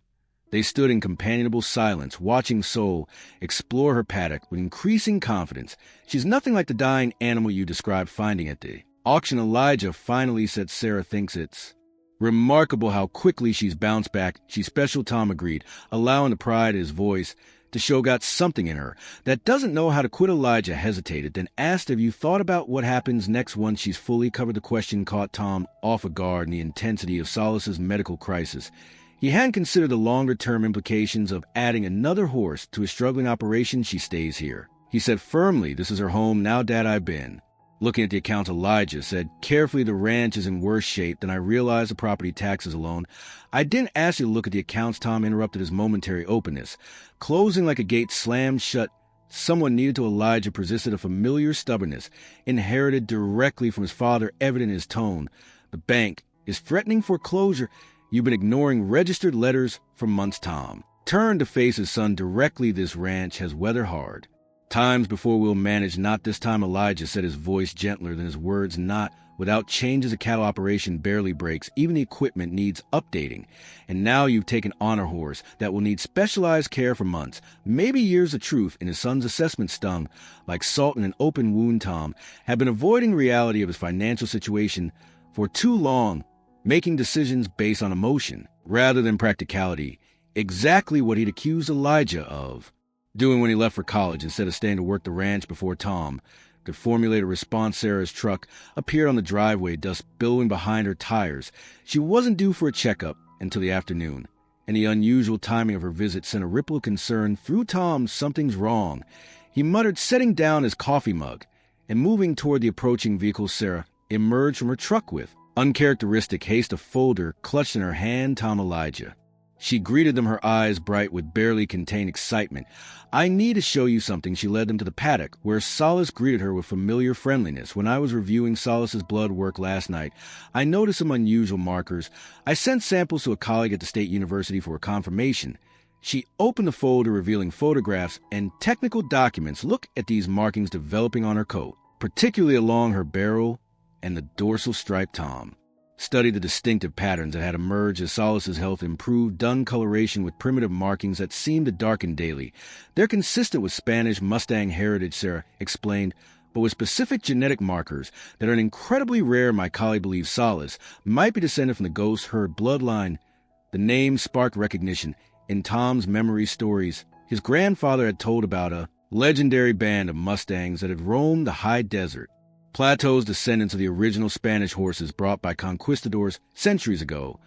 They stood in companionable silence, watching Soul explore her paddock with increasing confidence. She's nothing like the dying animal you described finding at the auction, Elijah finally said. Sarah thinks it's remarkable how quickly she's bounced back. She's special, Tom agreed, allowing the pride in his voice to show got something in her that doesn't know how to quit. Elijah hesitated, then asked, have you thought about what happens next once she's fully covered? The question caught Tom off guard in the intensity of Solace's medical crisis. He hadn't considered the longer-term implications of adding another horse to his struggling operation. She stays here, he said firmly. This is her home now, Dad. I've been looking at the accounts. Elijah said carefully, the ranch is in worse shape than I realized. The property taxes alone. I didn't ask you to look at the accounts. Tom interrupted his momentary openness. Closing like a gate slammed shut. Someone needed to. Elijah persisted, a familiar stubbornness inherited directly from his father evident in his tone. The bank is threatening foreclosure. You've been ignoring registered letters for months. Tom turned to face his son directly. This ranch has weathered hard times before. We'll manage. Not this time, Elijah said, his voice gentler than his words. Not without changes. A cattle operation barely breaks. Even the equipment needs updating. And now you've taken on a horse that will need specialized care for months, maybe years. The truth in his son's assessment stung like salt in an open wound. Tom had been avoiding reality of his financial situation for too long, making decisions based on emotion rather than practicality. Exactly what he'd accused Elijah of doing when he left for college instead of staying to work the ranch. Before Tom could formulate a response, Sarah's truck appeared on the driveway, dust billowing behind her tires. She wasn't due for a checkup until the afternoon, and the unusual timing of her visit sent a ripple of concern through Tom. Something's wrong, he muttered, setting down his coffee mug and moving toward the approaching vehicle. Sarah emerged from her truck with uncharacteristic haste, a folder clutched in her hand. Tom, Elijah. She greeted them, her eyes bright with barely contained excitement. I need to show you something. She led them to the paddock, where Solace greeted her with familiar friendliness. When I was reviewing Solace's blood work last night, I noticed some unusual markers. I sent samples to a colleague at the State University for a confirmation. She opened the folder, revealing photographs and technical documents. Look at these markings developing on her coat, particularly along her barrel and the dorsal stripe. Tom studied the distinctive patterns that had emerged as Solace's health improved, dun coloration with primitive markings that seemed to darken daily. They're consistent with Spanish Mustang heritage, Sarah explained, but with specific genetic markers that are incredibly rare. My colleague believes Solace might be descended from the ghost herd bloodline. The name sparked recognition in Tom's memory stories. His grandfather had told about a legendary band of Mustangs that had roamed the high desert, plateaus descendants of the original Spanish horses brought by conquistadors centuries ago.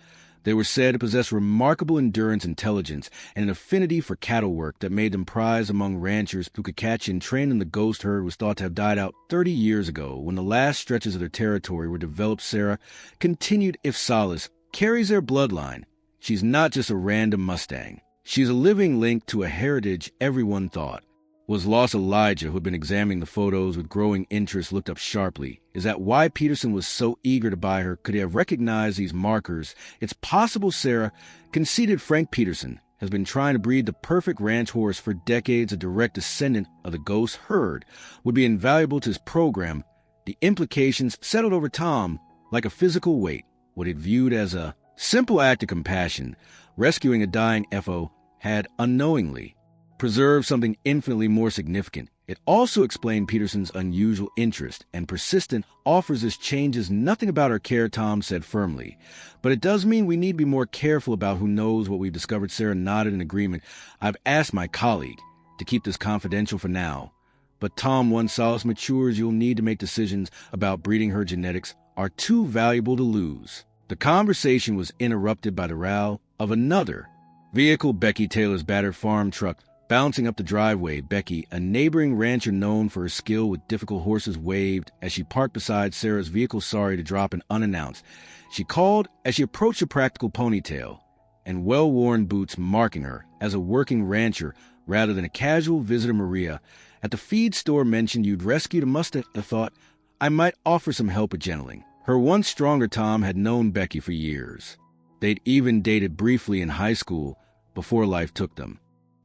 They were said to possess remarkable endurance, intelligence, and an affinity for cattle work that made them prized among ranchers who could catch and train them. The ghost herd was thought to have died out 30 years ago when the last stretches of their territory were developed. Sarah continued, if Solace carries their bloodline, she's not just a random Mustang. She's a living link to a heritage everyone thought was lost. Elijah, who had been examining the photos with growing interest, looked up sharply. Is that why Peterson was so eager to buy her? Could he have recognized these markers? It's possible, Sarah conceded. Frank Peterson has been trying to breed the perfect ranch horse for decades. A direct descendant of the ghost herd would be invaluable to his program. The implications settled over Tom like a physical weight. What it viewed as a simple act of compassion, rescuing a dying FO, had unknowingly preserved something infinitely more significant. It also explained Peterson's unusual interest and persistent offers. This changes nothing about our care, Tom said firmly. But it does mean we need to be more careful about who knows what we've discovered. Sarah nodded in agreement. I've asked my colleague to keep this confidential for now. But Tom, once Solace matures, you'll need to make decisions about breeding. Her genetics are too valuable to lose. The conversation was interrupted by the row of another vehicle, Becky Taylor's battered farm truck, bouncing up the driveway. Becky, a neighboring rancher known for her skill with difficult horses, waved as she parked beside Sarah's vehicle, sorry to drop in unannounced. She called as she approached a practical ponytail and well-worn boots, marking her as a working rancher rather than a casual visitor. Maria, at the feed store, mentioned you'd rescued a Mustang. I thought I might offer some help with gentling. Her once stronger Tom had known Becky for years. They'd even dated briefly in high school before life took them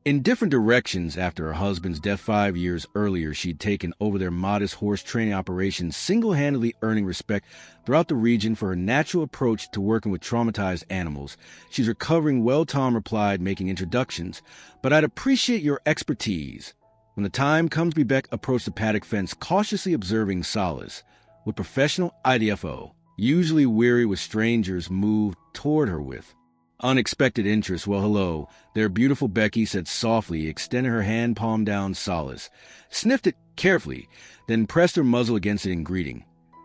in different directions. After her husband's death 5 years earlier, she'd taken over their modest horse training operations, single-handedly earning respect throughout the region for her natural approach to working with traumatized animals. She's recovering well, Tom replied, making introductions. But I'd appreciate your expertise when the time comes. Beck approached the paddock fence, cautiously observing Solace. With professional IDFO, usually weary with strangers, moved toward her with unexpected interest. Well, hello there, beautiful, Becky said softly, extending her hand palm down. Solace sniffed it carefully, then pressed her muzzle against it in greeting.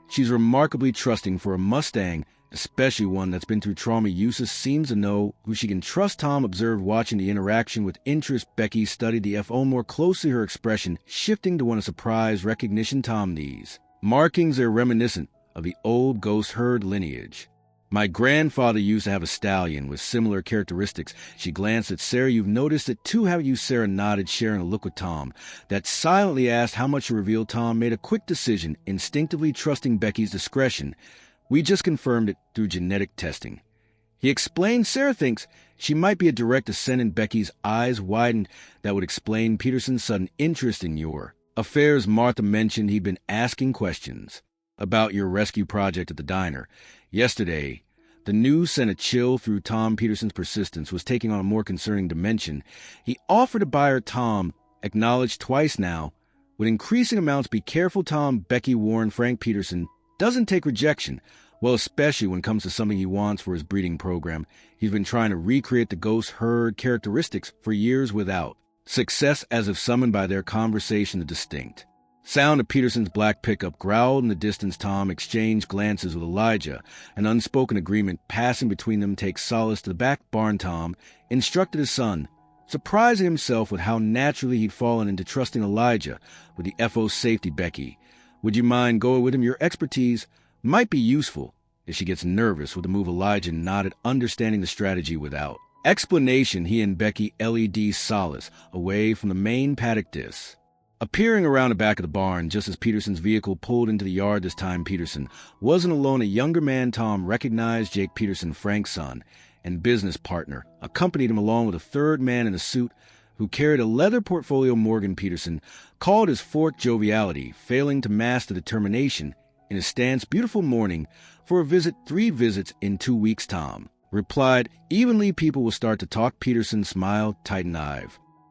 She's remarkably trusting for a Mustang, especially one that's been through trauma. Eustace seems to know who she can trust, Tom observed, watching the interaction with interest. Becky studied the FO more closely, her expression shifting to one of surprise recognition. Tom, these markings are reminiscent of the old ghost herd lineage. My grandfather used to have a stallion with similar characteristics. She glanced at Sarah. You've noticed it too, have you? Sarah nodded, sharing a look with Tom that silently asked how much to reveal. Tom made a quick decision, instinctively trusting Becky's discretion. We just confirmed it through genetic testing, he explained. Sarah thinks she might be a direct descendant. Becky's eyes widened. That would explain Peterson's sudden interest in your affairs. Martha mentioned he'd been asking questions about your rescue project at the diner yesterday. The news sent a chill through Tom. Peterson's persistence was taking on a more concerning dimension. He offered to buy her. Tom acknowledged twice now, with increasing amounts. Be careful, Tom, Becky warned. Frank Peterson doesn't take rejection, well, especially when it comes to something he wants for his breeding program. He's been trying to recreate the ghost herd characteristics for years without success. As if summoned by their conversation, the distinct sound of Peterson's black pickup growled in the distance. Tom exchanged glances with Elijah, an unspoken agreement passing between them. Take Solace to the back barn, Tom instructed his son, surprising himself with how naturally he'd fallen into trusting Elijah with the FO's safety. Becky, would you mind going with him? Your expertise might be useful if she gets nervous with the move. Elijah nodded, understanding the strategy without explanation. He and Becky led Solace away from the main paddock, appearing around the back of the barn just as Peterson's vehicle pulled into the yard. This time Peterson wasn't alone. A younger man Tom recognized, Jake Peterson, Frank's son and business partner, accompanied him along with a third man in a suit who carried a leather portfolio. Morgan Peterson called his forte joviality, failing to mask the determination in his stance, "Beautiful morning for a visit, 3 visits in 2 weeks, Tom." Replied, "Evenly people will start to talk." Peterson smiled, tightened eye.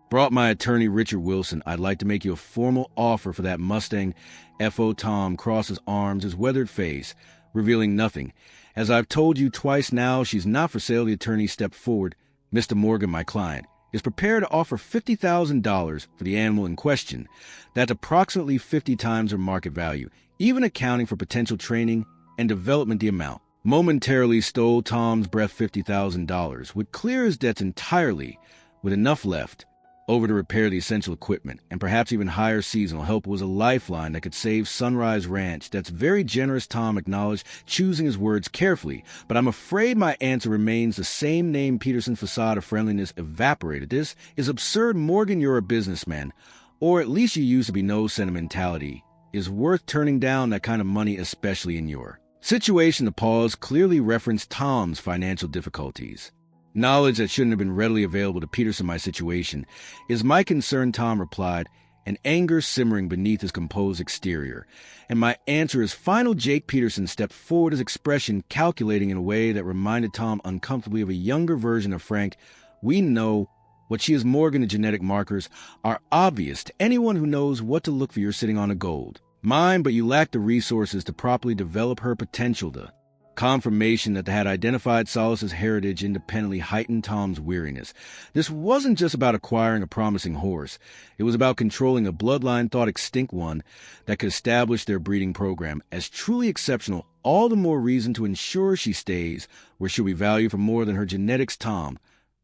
"Brought my attorney, Richard Wilson. I'd like to make you a formal offer for that Mustang FO." Tom crossed his arms, his weathered face revealing nothing. "As I've told you twice now, she's not for sale." The attorney stepped forward. "Mr. Morgan, my client, is prepared to offer $50,000 for the animal in question. That's approximately 50 times her market value, even accounting for potential training and development." The amount momentarily stole Tom's breath. $50,000 would clear his debts entirely, with enough left over to repair the essential equipment, and perhaps even hire seasonal help. Was a lifeline that could save Sunrise Ranch. "That's very generous," Tom acknowledged, choosing his words carefully. "But I'm afraid my answer remains the same." Name Peterson's facade of friendliness evaporated. "This is absurd, Morgan. You're a businessman, or at least you used to be. No sentimentality is worth turning down that kind of money, especially in your situation." The pause clearly referenced Tom's financial difficulties. Knowledge that shouldn't have been readily available to Peterson. "My situation is my concern," Tom replied, an anger simmering beneath his composed exterior. "And my answer is final." Jake Peterson stepped forward, his expression calculating in a way that reminded Tom uncomfortably of a younger version of Frank. "We know what she is, Morgan. The genetic markers are obvious to anyone who knows what to look for. You're sitting on a gold mine, but you lack the resources to properly develop her potential." The confirmation that they had identified Solace's heritage independently heightened Tom's weariness. This wasn't just about acquiring a promising horse. It was about controlling a bloodline, thought extinct one, that could establish their breeding program as truly exceptional. All the more reason to ensure she stays where she'll be valued for more than her genetics. Tom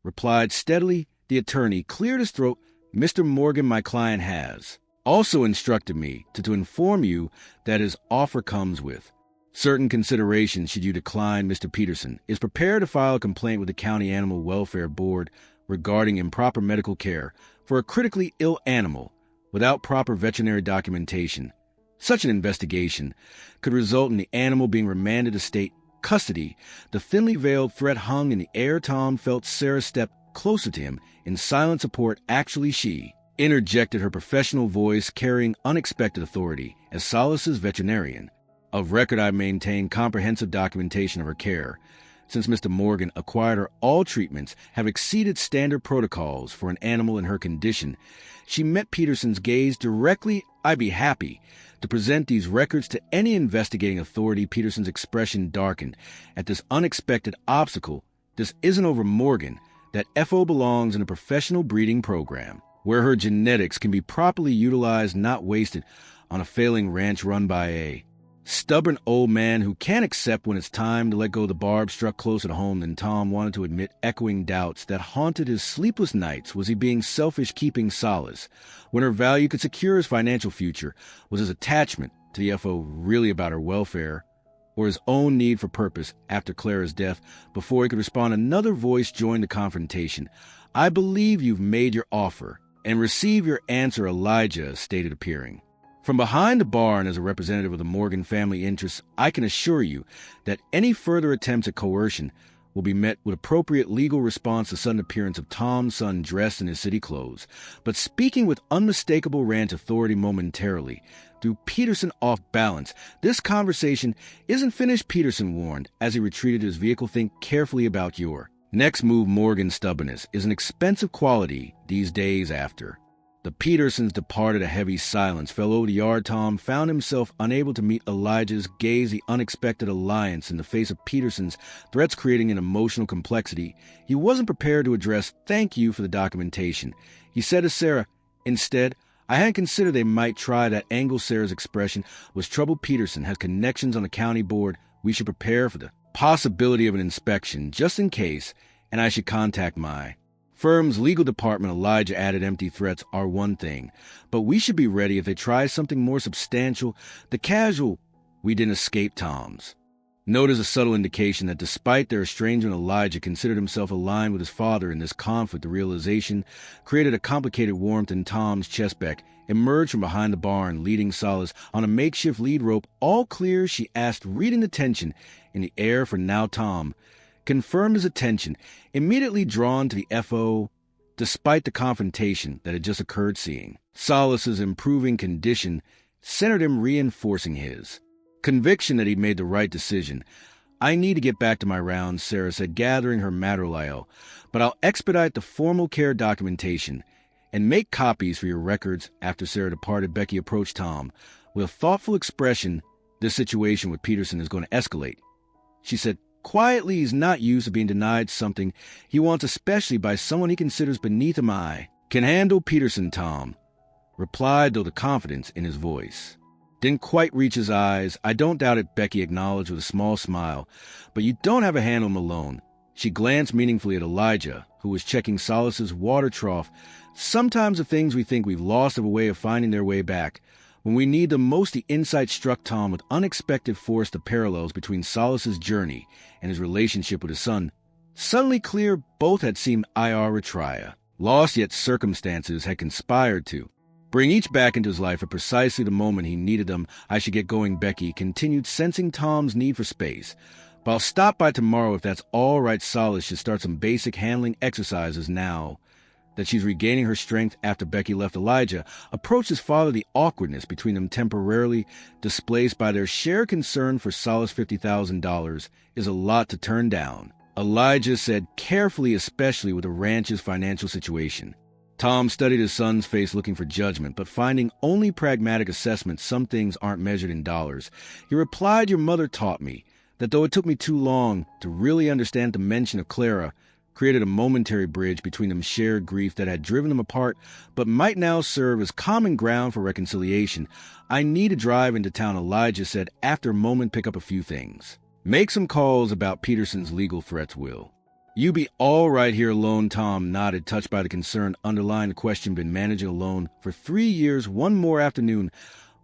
replied steadily. The attorney cleared his throat. "Mr. Morgan, my client has also instructed me to inform you that his offer comes with certain considerations should you decline. Mr. Peterson is prepared to file a complaint with the County Animal Welfare Board regarding improper medical care for a critically ill animal without proper veterinary documentation. Such an investigation could result in the animal being remanded to state custody." The thinly veiled threat hung in the air. Tom felt Sarah step closer to him in silent support. "Actually," she interjected, her professional voice carrying unexpected authority, "as Solace's veterinarian of record, I maintain comprehensive documentation of her care. Since Mr. Morgan acquired her, all treatments have exceeded standard protocols for an animal in her condition." She met Peterson's gaze directly. "I'd be happy to present these records to any investigating authority." Peterson's expression darkened at this unexpected obstacle. "This isn't over, Morgan. That FO belongs in a professional breeding program where her genetics can be properly utilized, not wasted on a failing ranch run by a stubborn old man who can't accept when it's time to let go." The barb struck closer to home than Tom wanted to admit, echoing doubts that haunted his sleepless nights. Was he being selfish, keeping Solace when her value could secure his financial future? Was his attachment to the FO really about her welfare, or his own need for purpose after Clara's death? Before he could respond, another voice joined the confrontation. "I believe you've made your offer and received your answer," Elijah stated, appearing from behind the bar. "And as a representative of the Morgan family interests, I can assure you that any further attempts at coercion will be met with appropriate legal response." The sudden appearance of Tom's son dressed in his city clothes, but speaking with unmistakable ranch authority, momentarily threw Peterson off balance. "This conversation isn't finished," Peterson warned as he retreated to his vehicle. "Think carefully about your next move, Morgan. Stubbornness is an expensive quality these days." After the Petersons departed, a heavy silence fell over the yard. Tom found himself unable to meet Elijah's gaze. The unexpected alliance in the face of Peterson's threats creating an emotional complexity he wasn't prepared to address. "Thank you for the documentation," he said to Sarah. "Instead, I hadn't considered they might try that angle." Sarah's expression was troubled. "Peterson has connections on the county board. We should prepare for the possibility of an inspection just in case, and I should contact my firm's legal department." Elijah added, "Empty threats are one thing, but we should be ready if they try something more substantial." The casual "we didn't escape" Tom's note is a subtle indication that despite their estrangement, Elijah considered himself aligned with his father in this conflict. The realization created a complicated warmth in Tom's chest. Beck emerged from behind the barn, leading Solace on a makeshift lead rope. "All clear?" she asked, reading the tension in the air. "For now," Tom confirmed his attention, immediately drawn to the FO despite the confrontation that had just occurred. Seeing Solace's improving condition centered him, reinforcing his Conviction that he'd made the right decision. "I need to get back to my rounds," Sarah said, gathering her matterlio, "but I'll expedite the formal care documentation and make copies for your records." After Sarah departed, Becky approached Tom. With a thoughtful expression, "This situation with Peterson is going to escalate," she said. Quietly, he's not used to being denied something he wants, especially by someone he considers beneath him. "I can handle Peterson," Tom replied, though the confidence in his voice didn't quite reach his eyes. "I don't doubt it," Becky acknowledged with a small smile, "but you don't have a handle on him alone." She glanced meaningfully at Elijah, who was checking Solace's water trough. "Sometimes the things we think we've lost have a way of finding their way back. When we need them most," the insight struck Tom with unexpected force. The parallels between Solace's journey and his relationship with his son. Suddenly clear, both had seemed Eritrea. Lost, yet circumstances had conspired to bring each back into his life at precisely the moment he needed them. "I should get going," Becky continued, sensing Tom's need for space. "But I'll stop by tomorrow if that's all right." Solace should start some basic handling exercises now that she's regaining her strength. After Becky left, Elijah approached his father. The awkwardness between them temporarily displaced by their shared concern for Solace. $50,000 is a lot to turn down, Elijah said carefully, especially with the ranch's financial situation. Tom studied his son's face, looking for judgment, but finding only pragmatic assessment. "Some things aren't measured in dollars." He replied, "Your mother taught me that though it took me too long to really understand the mention of Clara, created a momentary bridge between them, shared grief that had driven them apart, but might now serve as common ground for reconciliation." "I need to drive into town," Elijah said after a moment. "Pick up a few things. Make some calls about Peterson's legal threats, Will." "You be all right here alone?" Tom nodded, touched by the concern underlying the question. "Been managing alone for 3 years. One more afternoon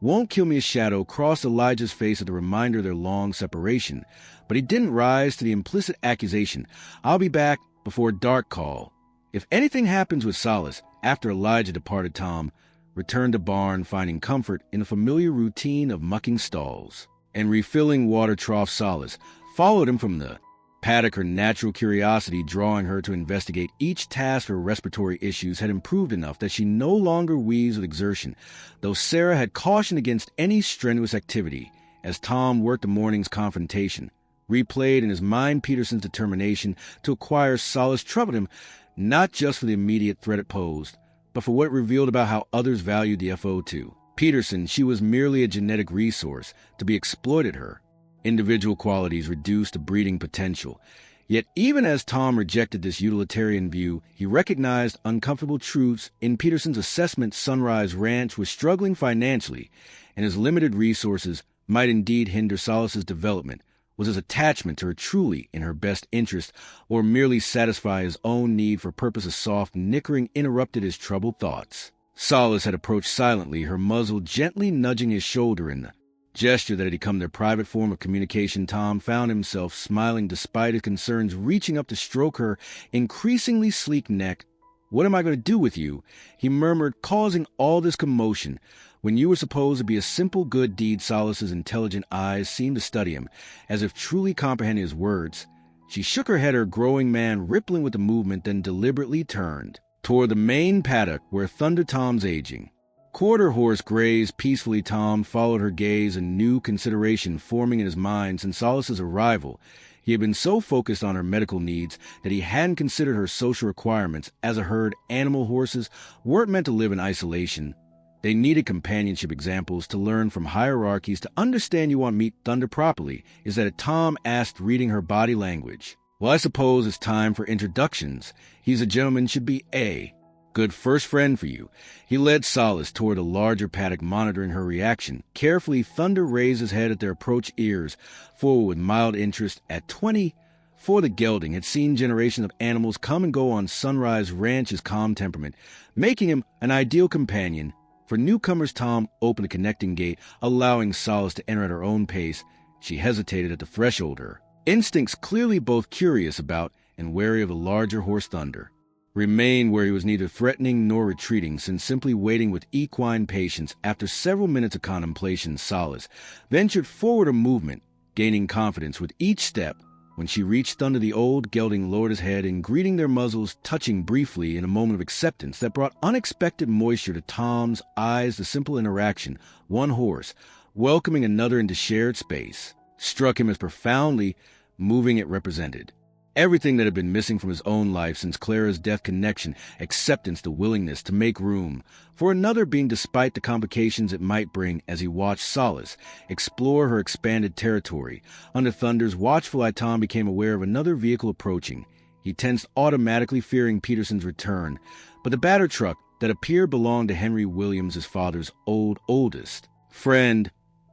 won't kill me." A shadow crossed Elijah's face at the reminder of their long separation, but he didn't rise to the implicit accusation. "I'll be back before dark. Call if anything happens with Solace." After Elijah departed, Tom returned to barn, finding comfort in the familiar routine of mucking stalls and refilling water troughs. Solace followed him from the paddock, her natural curiosity drawing her to investigate each task. Her respiratory issues had improved enough that she no longer wheezed with exertion, though Sarah had cautioned against any strenuous activity. As Tom worked the morning's confrontation, replayed in his mind Peterson's determination to acquire Solace troubled him, not just for the immediate threat it posed, but for what it revealed about how others valued the FO too. Peterson, she was merely a genetic resource to be exploited. Her individual qualities reduced to breeding potential. Yet even as Tom rejected this utilitarian view, he recognized uncomfortable truths in Peterson's assessment. Sunrise Ranch was struggling financially, and his limited resources might indeed hinder Solace's development. Was his attachment to her truly in her best interest, or merely satisfy his own need for purpose? A soft nickering interrupted his troubled thoughts. Solace had approached silently, her muzzle gently nudging his shoulder in the gesture that had become their private form of communication. Tom found himself smiling despite his concerns, reaching up to stroke her increasingly sleek neck. "What am I going to do with you?" he murmured, "causing all this commotion when you were supposed to be a simple good deed?" Solace's intelligent eyes seemed to study him, as if truly comprehending his words. She shook her head, her growing man rippling with the movement, then deliberately turned toward the main paddock where Thunder Tom's aging quarter horse grazed peacefully. Tom followed her gaze, a new consideration forming in his mind. Since Solace's arrival, he had been so focused on her medical needs that he hadn't considered her social requirements. As a herd, animal horses weren't meant to live in isolation. They needed companionship. Examples to learn from hierarchies. To understand you want to meet Thunder properly is that Tom asked, reading her body language. "Well, I suppose it's time for introductions. He's a gentleman, should be a good first friend for you." He led Solace toward a larger paddock, monitoring her reaction. Carefully, Thunder raised his head at their approach, ears forward with mild interest. At 24, the gelding had seen generations of animals come and go on Sunrise Ranch's calm temperament, making him an ideal companion for newcomers. Tom opened the connecting gate, allowing Solace to enter at her own pace. She hesitated at the threshold, her instincts clearly both curious about and wary of the larger horse. Thunder remained where he was neither threatening nor retreating, since simply waiting with equine patience. After several minutes of contemplation, Solace ventured forward a movement, gaining confidence with each step. When she reached Thunder, the old gelding lowered his head in greeting, their muzzles touching briefly in a moment of acceptance that brought unexpected moisture to Tom's eyes. The simple interaction, one horse, welcoming another into shared space, struck him as profoundly moving it represented. Everything that had been missing from his own life since Clara's death: connection, acceptance, the willingness to make room for another being despite the complications it might bring as he watched Solace explore her expanded territory. Under Thunder's watchful eye, Tom became aware of another vehicle approaching. He tensed, automatically fearing Peterson's return, but the batter truck that appeared belonged to Henry Williams, his father's oldest friend,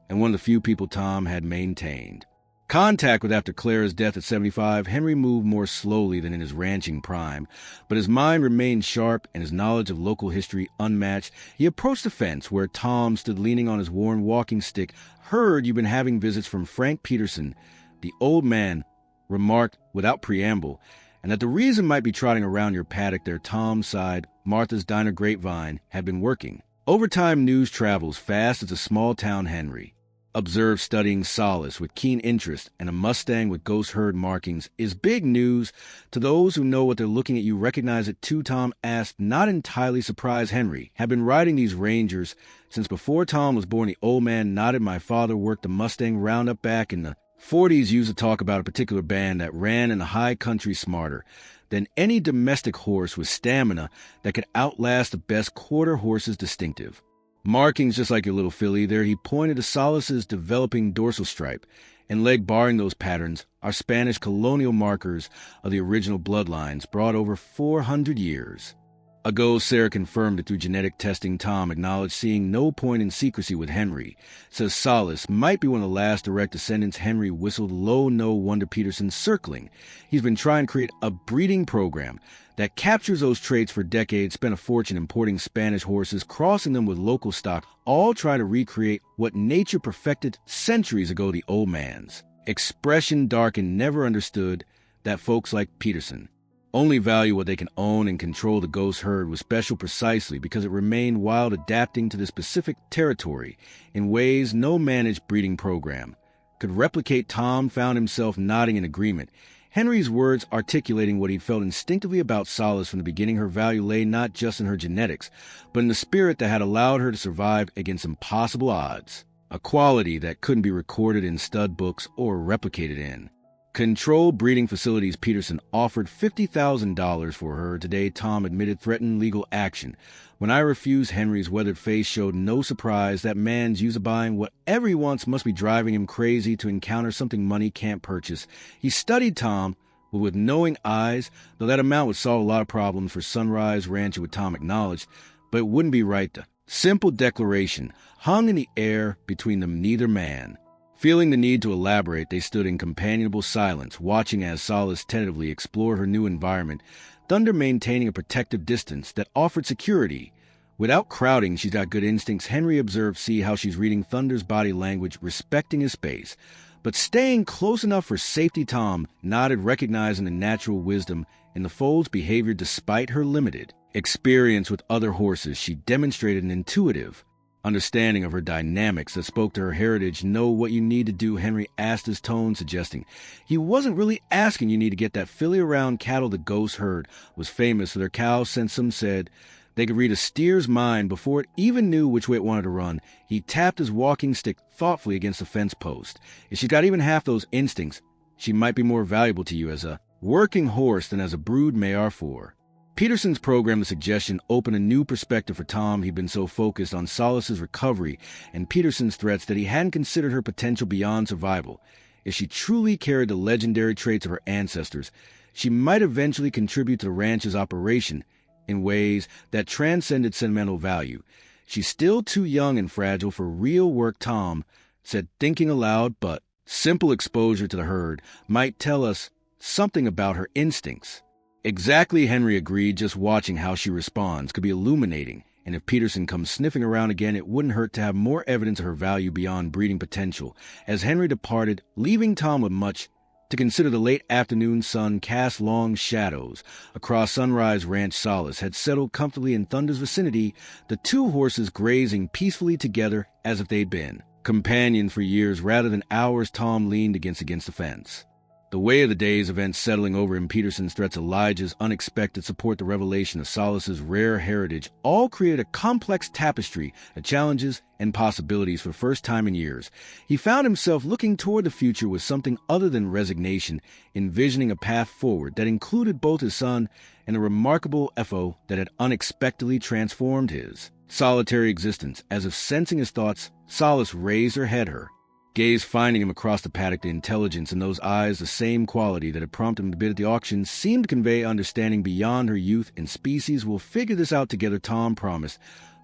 and one of the few people Tom had maintained contact with after Clara's death at 75. Henry moved more slowly than in his ranching prime, but his mind remained sharp and his knowledge of local history unmatched. He approached the fence where Tom stood leaning on his worn walking stick. "Heard you've been having visits from Frank Peterson," the old man remarked without preamble, "and that the reason might be trotting around your paddock there." Tom sighed. Martha's Diner Grapevine had been working. Over time, news travels fast as a small town. Henry observed, studying Solace with keen interest, and a Mustang with ghost herd markings is big news. To those who know what they're looking at, you recognize it too, Tom asked, not entirely surprised. Henry had been riding these Rangers since before Tom was born. The old man nodded. "My father worked the Mustang roundup back in the 40s. Used to talk about a particular band that ran in the high country smarter than any domestic horse, with stamina that could outlast the best quarter horses. Distinctive markings just like your little filly there." He pointed to Solace's developing dorsal stripe and leg. "Barring those patterns, are Spanish colonial markers of the original bloodlines brought over 400 years ago." Sarah confirmed it through genetic testing. Tom acknowledged, seeing no point in secrecy with Henry. "Says Solace might be one of the last direct descendants." Henry whistled low. "No wonder Peterson's circling. He's been trying to create a breeding program that captures those traits for decades. Spent a fortune importing Spanish horses, crossing them with local stock, all trying to recreate what nature perfected centuries ago." The old man's expression darkened. "Never understood that folks like Peterson only value what they can own and control." The ghost herd was special precisely because it remained wild, adapting to the specific territory in ways no managed breeding program could replicate. Tom found himself nodding in agreement, Henry's words articulating what he'd felt instinctively about Solace from the beginning. Her value lay not just in her genetics, but in the spirit that had allowed her to survive against impossible odds, a quality that couldn't be recorded in stud books or replicated in controlled breeding facilities. Peterson offered $50,000 for her today. Tom admitted, threatened legal action. "When I refused." Henry's weathered face showed no surprise. "That man's used to buying whatever he wants. Must be driving him crazy to encounter something money can't purchase." He studied Tom with knowing eyes, though that amount would solve a lot of problems for Sunrise Rancher, with Tom acknowledged, but it wouldn't be right. The simple declaration hung in the air between them. Neither man feeling the need to elaborate, they stood in companionable silence, watching as Solace tentatively explored her new environment, Thunder maintaining a protective distance that offered security without crowding. "She's got good instincts," Henry observed. "See how she's reading Thunder's body language, respecting his space, but staying close enough for safety." Tom nodded, recognizing the natural wisdom in the foal's behavior. Despite her limited experience with other horses, she demonstrated an intuitive understanding of her dynamics that spoke to her heritage. "Know what you need to do?" Henry asked, his tone suggesting he wasn't really asking. "You need to get that filly around cattle." The ghost herd was famous for their cows, since some said they could read a steer's mind before it even knew which way it wanted to run. He tapped his walking stick thoughtfully against the fence post. "If she's got even half those instincts, she might be more valuable to you as a working horse than as a brood mare for." Peterson's program, the suggestion, opened a new perspective for Tom. He'd been so focused on Solace's recovery and Peterson's threats that he hadn't considered her potential beyond survival. If she truly carried the legendary traits of her ancestors, she might eventually contribute to the ranch's operation in ways that transcended sentimental value. "She's still too young and fragile for real work," Tom said, thinking aloud, "but simple exposure to the herd might tell us something about her instincts." "Exactly," Henry agreed. "Just watching how she responds could be illuminating, and if Peterson comes sniffing around again, it wouldn't hurt to have more evidence of her value beyond breeding potential." As Henry departed, leaving Tom with much to consider, the late afternoon sun cast long shadows across Sunrise Ranch. Solace had settled comfortably in Thunder's vicinity, the two horses grazing peacefully together as if they'd been companions for years rather than hours. Tom leaned against the fence, The way of the day's events settling over in Peterson's threats, Elijah's unexpected support, the revelation of Solace's rare heritage, all create a complex tapestry of challenges and possibilities for the first time in years. He found himself looking toward the future with something other than resignation, envisioning a path forward that included both his son and the remarkable FO that had unexpectedly transformed his solitary existence. As if sensing his thoughts, Solace raised her head, her gaze finding him across the paddock. The intelligence in those eyes, the same quality that had prompted him to bid at the auction, seemed to convey understanding beyond her youth and species. "We'll figure this out together," Tom promised.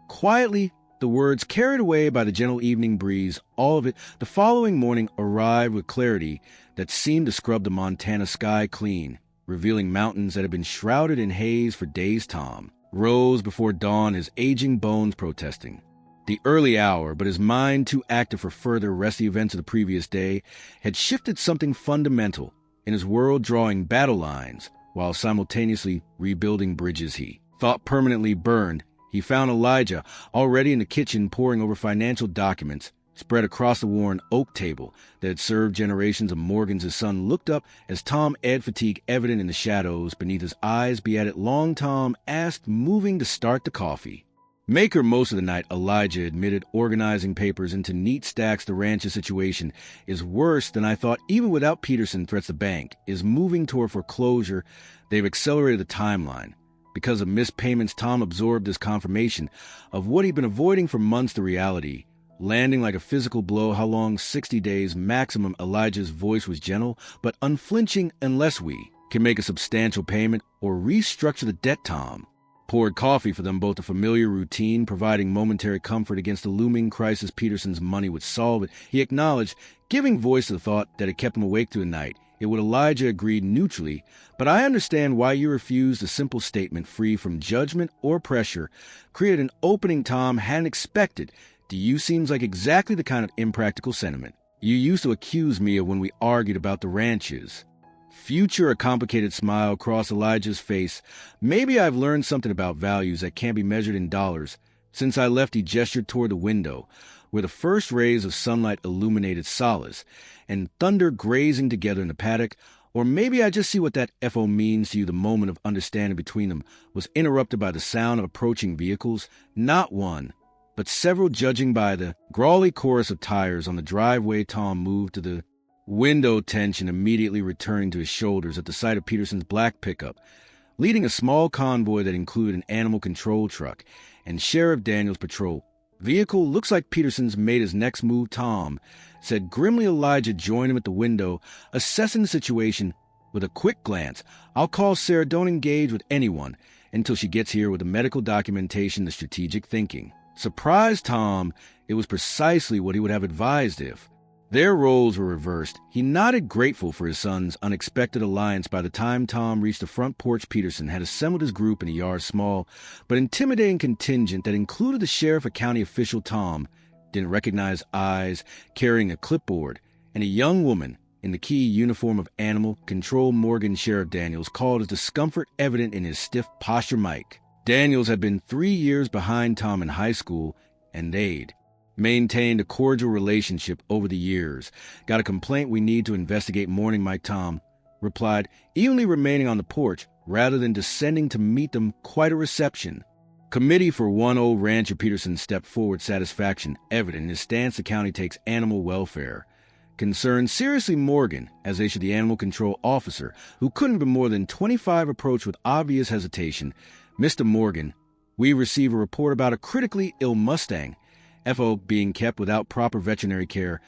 Quietly, the words carried away by the gentle evening breeze, all of it. The following morning arrived with clarity that seemed to scrub the Montana sky clean, revealing mountains that had been shrouded in haze for days. Tom rose before dawn, his aging bones protesting the early hour, but his mind, too active for further rest. The events of the previous day had shifted something fundamental in his world, drawing battle lines while simultaneously rebuilding bridges he thought permanently burned. He found Elijah already in the kitchen, poring over financial documents spread across the worn oak table that had served generations of Morgans. His son looked up as Tom edged, fatigue evident in the shadows beneath his eyes. "Be at it long?" Tom asked, moving to start the coffee maker most of the night. Elijah admitted, organizing papers into neat stacks. "The ranch's situation is worse than I thought. Even without Peterson threats, the bank is moving toward foreclosure. They've accelerated the timeline because of missed payments." Tom absorbed this confirmation of what he'd been avoiding for months, the reality landing like a physical blow. "How long?" 60 days maximum. Elijah's voice was gentle but unflinching. "Unless we can make a substantial payment or restructure the debt." Tom poured coffee for them both, a familiar routine providing momentary comfort against the looming crisis. Peterson's money would solve it, he acknowledged, giving voice to the thought that had kept him awake through the night. It would. Elijah agreed neutrally. "But I understand why you refused." A simple statement, free from judgment or pressure, created an opening Tom hadn't expected. "To you seems like exactly the kind of impractical sentiment you used to accuse me of when we argued about the ranches." Future, a complicated smile crossed Elijah's face. "Maybe I've learned something about values that can't be measured in dollars. Since I left," he gestured toward the window, where the first rays of sunlight illuminated Solace and thunder grazing together in the paddock. "Or maybe I just see what that FO means to you." The moment of understanding between them was interrupted by the sound of approaching vehicles. Not one, but several, judging by the growly chorus of tires on the driveway. Tom moved to the window, tension immediately returning to his shoulders at the sight of Peterson's black pickup, leading a small convoy that included an animal control truck and Sheriff Daniels' patrol vehicle. "Looks like Peterson's made his next move," Tom said grimly. Elijah joined him at the window, assessing the situation with a quick glance. "I'll call Sarah. Don't engage with anyone until she gets here with the medical documentation, the strategic thinking." Surprised Tom, it was precisely what he would have advised if their roles were reversed. He nodded, grateful for his son's unexpected alliance. By the time Tom reached the front porch, Peterson had assembled his group in a yard's small but intimidating contingent that included the sheriff, a county official Tom didn't recognize, eyes carrying a clipboard, and a young woman in the key uniform of animal control. Morgan. Sheriff Daniels called, his discomfort evident in his stiff posture. Mike Daniels had been 3 years behind Tom in high school, and they'd maintained a cordial relationship over the years. "Got a complaint we need to investigate." "Morning, Mike," Tom replied, evenly remaining on the porch rather than descending to meet them. "Quite a reception." "Committee for one old rancher." Peterson stepped forward, satisfaction evident in his stance. "The county takes animal welfare concerned seriously." Morgan, as they should, the animal control officer, who couldn't have been more than 25, approached with obvious hesitation. "Mr. Morgan, we receive a report about a critically ill Mustang FO being kept without proper veterinary care.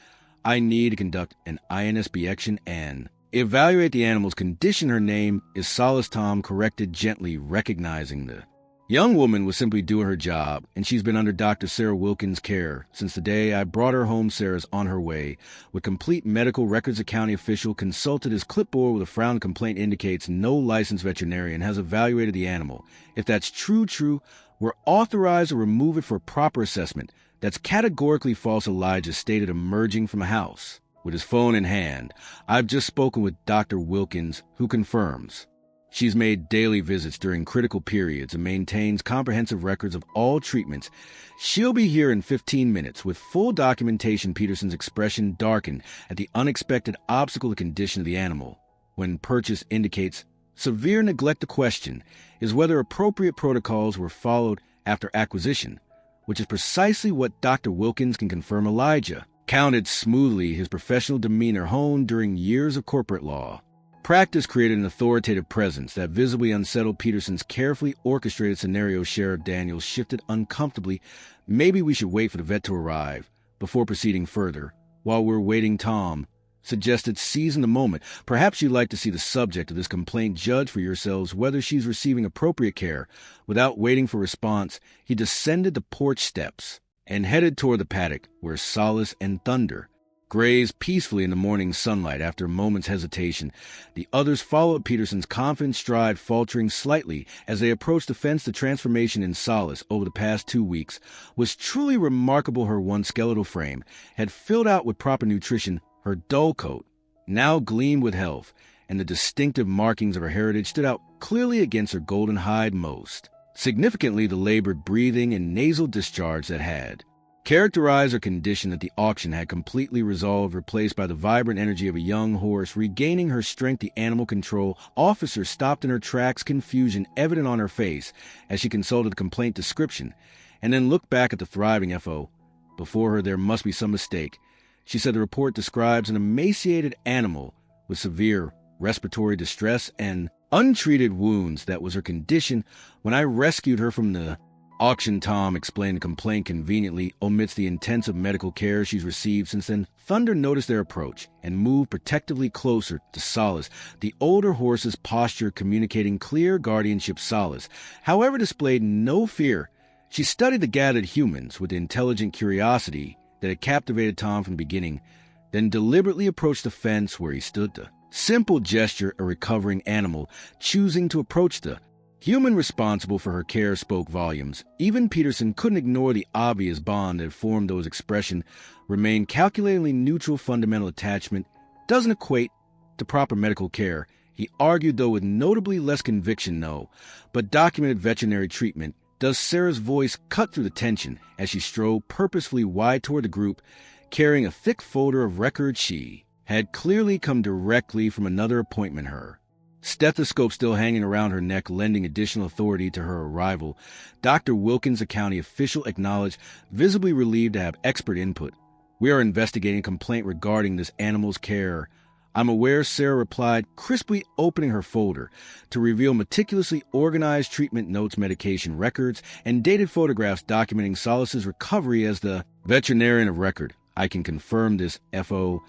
I need to conduct an INSB action and evaluate the animal's condition." "Her name is Solace," Tom corrected gently, recognizing the young woman was simply doing her job, "and she's been under Dr. Sarah Wilkins' care since the day I brought her home." "Sarah's on her way with complete medical records." A county official consulted his clipboard with a frown. "Complaint indicates no licensed veterinarian has evaluated the animal. If that's true, we're authorized to remove it for proper assessment." "That's categorically false," Elijah stated, emerging from a house with his phone in hand. "I've just spoken with Dr. Wilkins, who confirms she's made daily visits during critical periods and maintains comprehensive records of all treatments. She'll be here in 15 minutes with full documentation." Peterson's expression darkened at the unexpected obstacle. "The condition of the animal when purchase indicates severe neglect. The question is whether appropriate protocols were followed after acquisition, which is precisely what Dr. Wilkins can confirm. Elijah counted smoothly, his professional demeanor honed during years of corporate law. Practice created an authoritative presence that visibly unsettled Peterson's carefully orchestrated scenario. Sheriff Daniels shifted uncomfortably. Maybe we should wait for the vet to arrive before proceeding further. While we're waiting, Tom suggested, seizing the moment. Perhaps you'd like to see the subject of this complaint, judge for yourselves whether she's receiving appropriate care. Without waiting for response, he descended the porch steps and headed toward the paddock where Solace and Thunder grazed peacefully in the morning sunlight. After a moment's hesitation, the others followed Peterson's confident stride, faltering slightly as they approached the fence. The transformation in Solace over the past 2 weeks was truly remarkable. Her once skeletal frame had filled out with proper nutrition. Her dull coat now gleamed with health, and the distinctive markings of her heritage stood out clearly against her golden hide. Most significantly, the labored breathing and nasal discharge that had characterized her condition at the auction had completely resolved, replaced by the vibrant energy of a young horse. Regaining her strength, the animal control officer stopped in her tracks, confusion evident on her face as she consulted the complaint description, and then looked back at the thriving FO. Before her, there must be some mistake. She said the report describes an emaciated animal with severe respiratory distress and untreated wounds. That was her condition when I rescued her from the auction. Tom explained the complaint conveniently omits the intensive medical care she's received since then. Thunder noticed their approach and moved protectively closer to Solace, the older horse's posture communicating clear guardianship. Solace, however, displayed no fear. She studied the gathered humans with the intelligent curiosity that had captivated Tom from the beginning, then deliberately approached the fence where he stood. The simple gesture, a recovering animal choosing to approach the human responsible for her care, spoke volumes. Even Peterson couldn't ignore the obvious bond that formed those expression. Remained calculatingly neutral. Fundamental attachment doesn't equate to proper medical care, he argued, though with notably less conviction. No, but documented veterinary treatment does. Sarah's voice cut through the tension as she strode purposefully wide toward the group, carrying a thick folder of records she had clearly come directly from another appointment. Her stethoscope still hanging around her neck, lending additional authority to her arrival. Dr. Wilkins, a county official, acknowledged, visibly relieved to have expert input. We are investigating a complaint regarding this animal's care. I'm aware, Sarah replied, crisply opening her folder to reveal meticulously organized treatment notes, medication records, and dated photographs documenting Solace's recovery. As the veterinarian of record, I can confirm this FO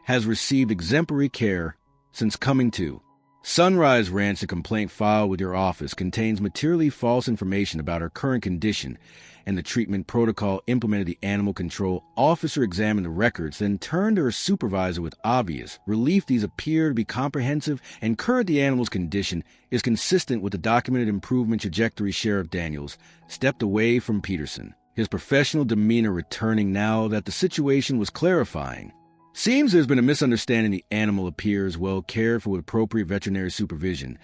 has received exemplary care since coming to Sunrise Ranch. The complaint filed with your office contains materially false information about her current condition and the treatment protocol implemented. The animal control officer examined the records, then turned to her supervisor with obvious relief. These appear to be comprehensive and current. The animal's condition is consistent with the documented improvement trajectory. Sheriff Daniels stepped away from Peterson, his professional demeanor returning now that the situation was clarifying. Seems there's been a misunderstanding. The animal appears well cared for with appropriate veterinary supervision.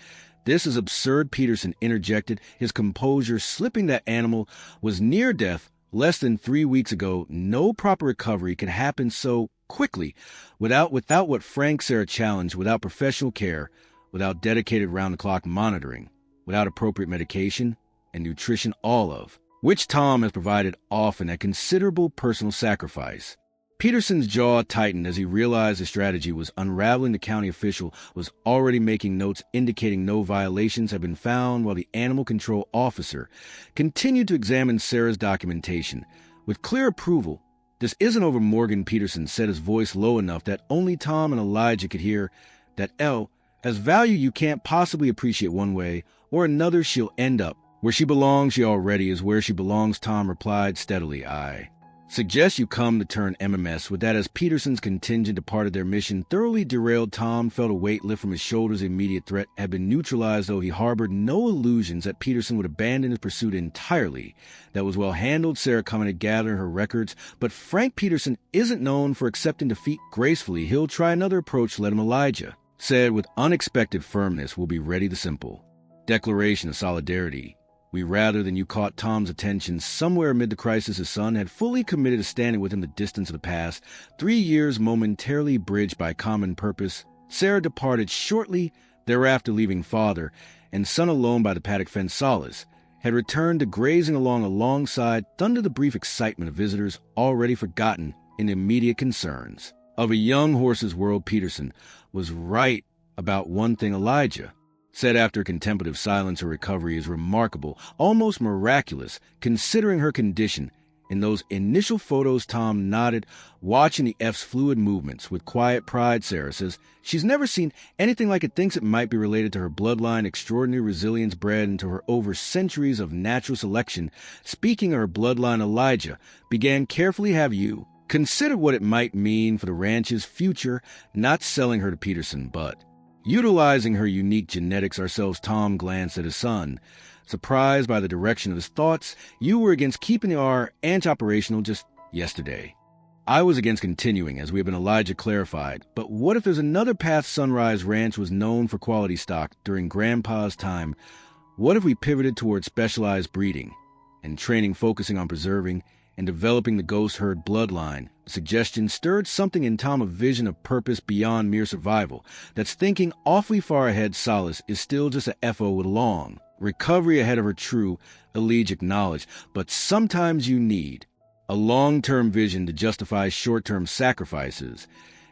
This is absurd, Peterson interjected, his composure slipping. That animal was near death less than 3 weeks ago. No proper recovery could happen so quickly without what Sarah challenged, without professional care, without dedicated round-the-clock monitoring, without appropriate medication and nutrition, all of which Tom has provided, often at considerable personal sacrifice. Peterson's jaw tightened as he realized the strategy was unraveling. The county official was already making notes indicating no violations had been found, while the animal control officer continued to examine Sarah's documentation with clear approval. This isn't over, Morgan, Peterson said, his voice low enough that only Tom and Elijah could hear. That L has value you can't possibly appreciate. One way or another, she'll end up where she belongs. She already is where she belongs, Tom replied steadily. I suggest you come to turn MMS. With that, as Peterson's contingent departed, their mission thoroughly derailed. Tom felt a weight lift from his shoulders. The immediate threat had been neutralized, though he harbored no illusions that Peterson would abandon his pursuit entirely. That was well handled, Sarah commented, gathering her records. But Frank Peterson isn't known for accepting defeat gracefully. He'll try another approach. Let him. Elijah said with unexpected firmness. We'll be ready. The simple declaration of solidarity. We rather than you caught Tom's attention somewhere amid the crisis. His son had fully committed to standing with him the distance of the past 3 years, momentarily bridged by common purpose. Sarah departed shortly thereafter, leaving father and son alone by the paddock fence. Solace had returned to grazing alongside, under the brief excitement of visitors already forgotten in the immediate concerns of a young horse's world. Peterson was right about one thing. Elijah said after a contemplative silence her recovery is remarkable, almost miraculous, considering her condition. In those initial photos, Tom nodded, watching the F's fluid movements with quiet pride. Sarah says she's never seen anything like it, thinks it might be related to her bloodline, extraordinary resilience bred into her over centuries of natural selection. Speaking of her bloodline, Elijah began carefully. Have you considered what it might mean for the ranch's future, not selling her to Peterson, but utilizing her unique genetics ourselves? Tom glanced at his son, surprised by the direction of his thoughts. You were against keeping the ranch operational just yesterday. I was against continuing, as we have been. Elijah clarified. But what if there's another path? Sunrise Ranch was known for quality stock during Grandpa's time. What if we pivoted toward specialized breeding and training, focusing on preserving and developing the ghost herd bloodline? The suggestion stirred something in Tom, a vision of purpose beyond mere survival. That's thinking awfully far ahead. Solace is still just a FO with long recovery ahead of her. True, Elijah acknowledged, but sometimes you need a long-term vision to justify short-term sacrifices.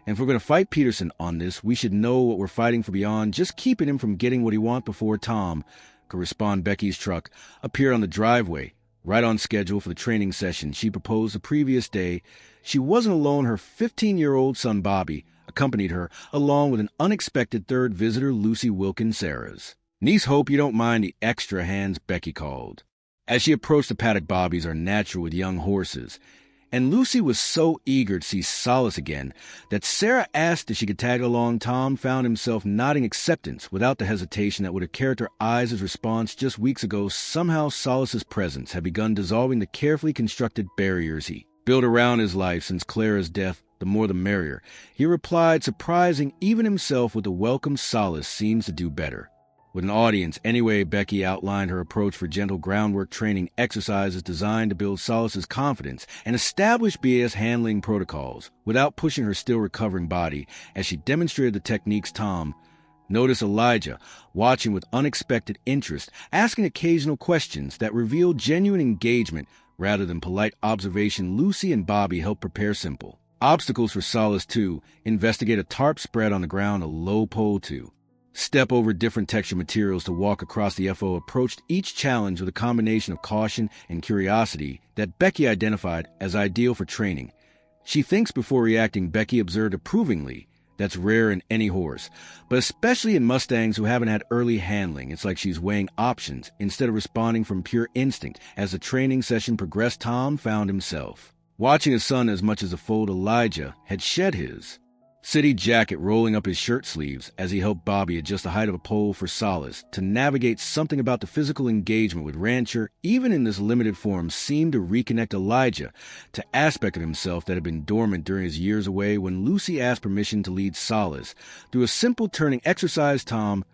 And if we're going to fight Peterson on this, we should know what we're fighting for beyond just keeping him from getting what he wants. Before Tom could respond, Becky's truck appeared on the driveway, right on schedule for the training session she proposed the previous day. She wasn't alone. Her 15-year-old son, Bobby, accompanied her, along with an unexpected third visitor, Lucy Wilkins, Sarah's niece. Hope you don't mind the extra hands, Becky called. As she approached the paddock, Bobbies are natural with young horses, and Lucy was so eager to see Solace again that Sarah asked if she could tag along. Tom found himself nodding acceptance without the hesitation that would have characterized his response just weeks ago. Somehow Solace's presence had begun dissolving the carefully constructed barriers he built around his life since Clara's death. The more the merrier, he replied, surprising even himself with the welcome. Solace seems to do better with an audience anyway. Becky outlined her approach for gentle groundwork training exercises designed to build Solace's confidence and establish BS handling protocols without pushing her still recovering body. As she demonstrated the techniques, Tom noticed Elijah watching with unexpected interest, asking occasional questions that revealed genuine engagement rather than polite observation. Lucy and Bobby helped prepare simple obstacles for Solace to investigate: a tarp spread on the ground, a low pole to step over, different texture materials to walk across. The FO approached each challenge with a combination of caution and curiosity that Becky identified as ideal for training. She thinks before reacting, Becky observed approvingly. That's rare in any horse, but especially in Mustangs who haven't had early handling. It's like she's weighing options instead of responding from pure instinct. As the training session progressed, Tom found himself watching his son as much as a foal. Elijah had shed his city jacket, rolling up his shirt sleeves as he helped Bobby adjust the height of a pole for Solace to navigate. Something about the physical engagement with Rancher, even in this limited form, seemed to reconnect Elijah to aspect of himself that had been dormant during his years away. When Lucy asked permission to lead Solace through a simple turning exercise, Tom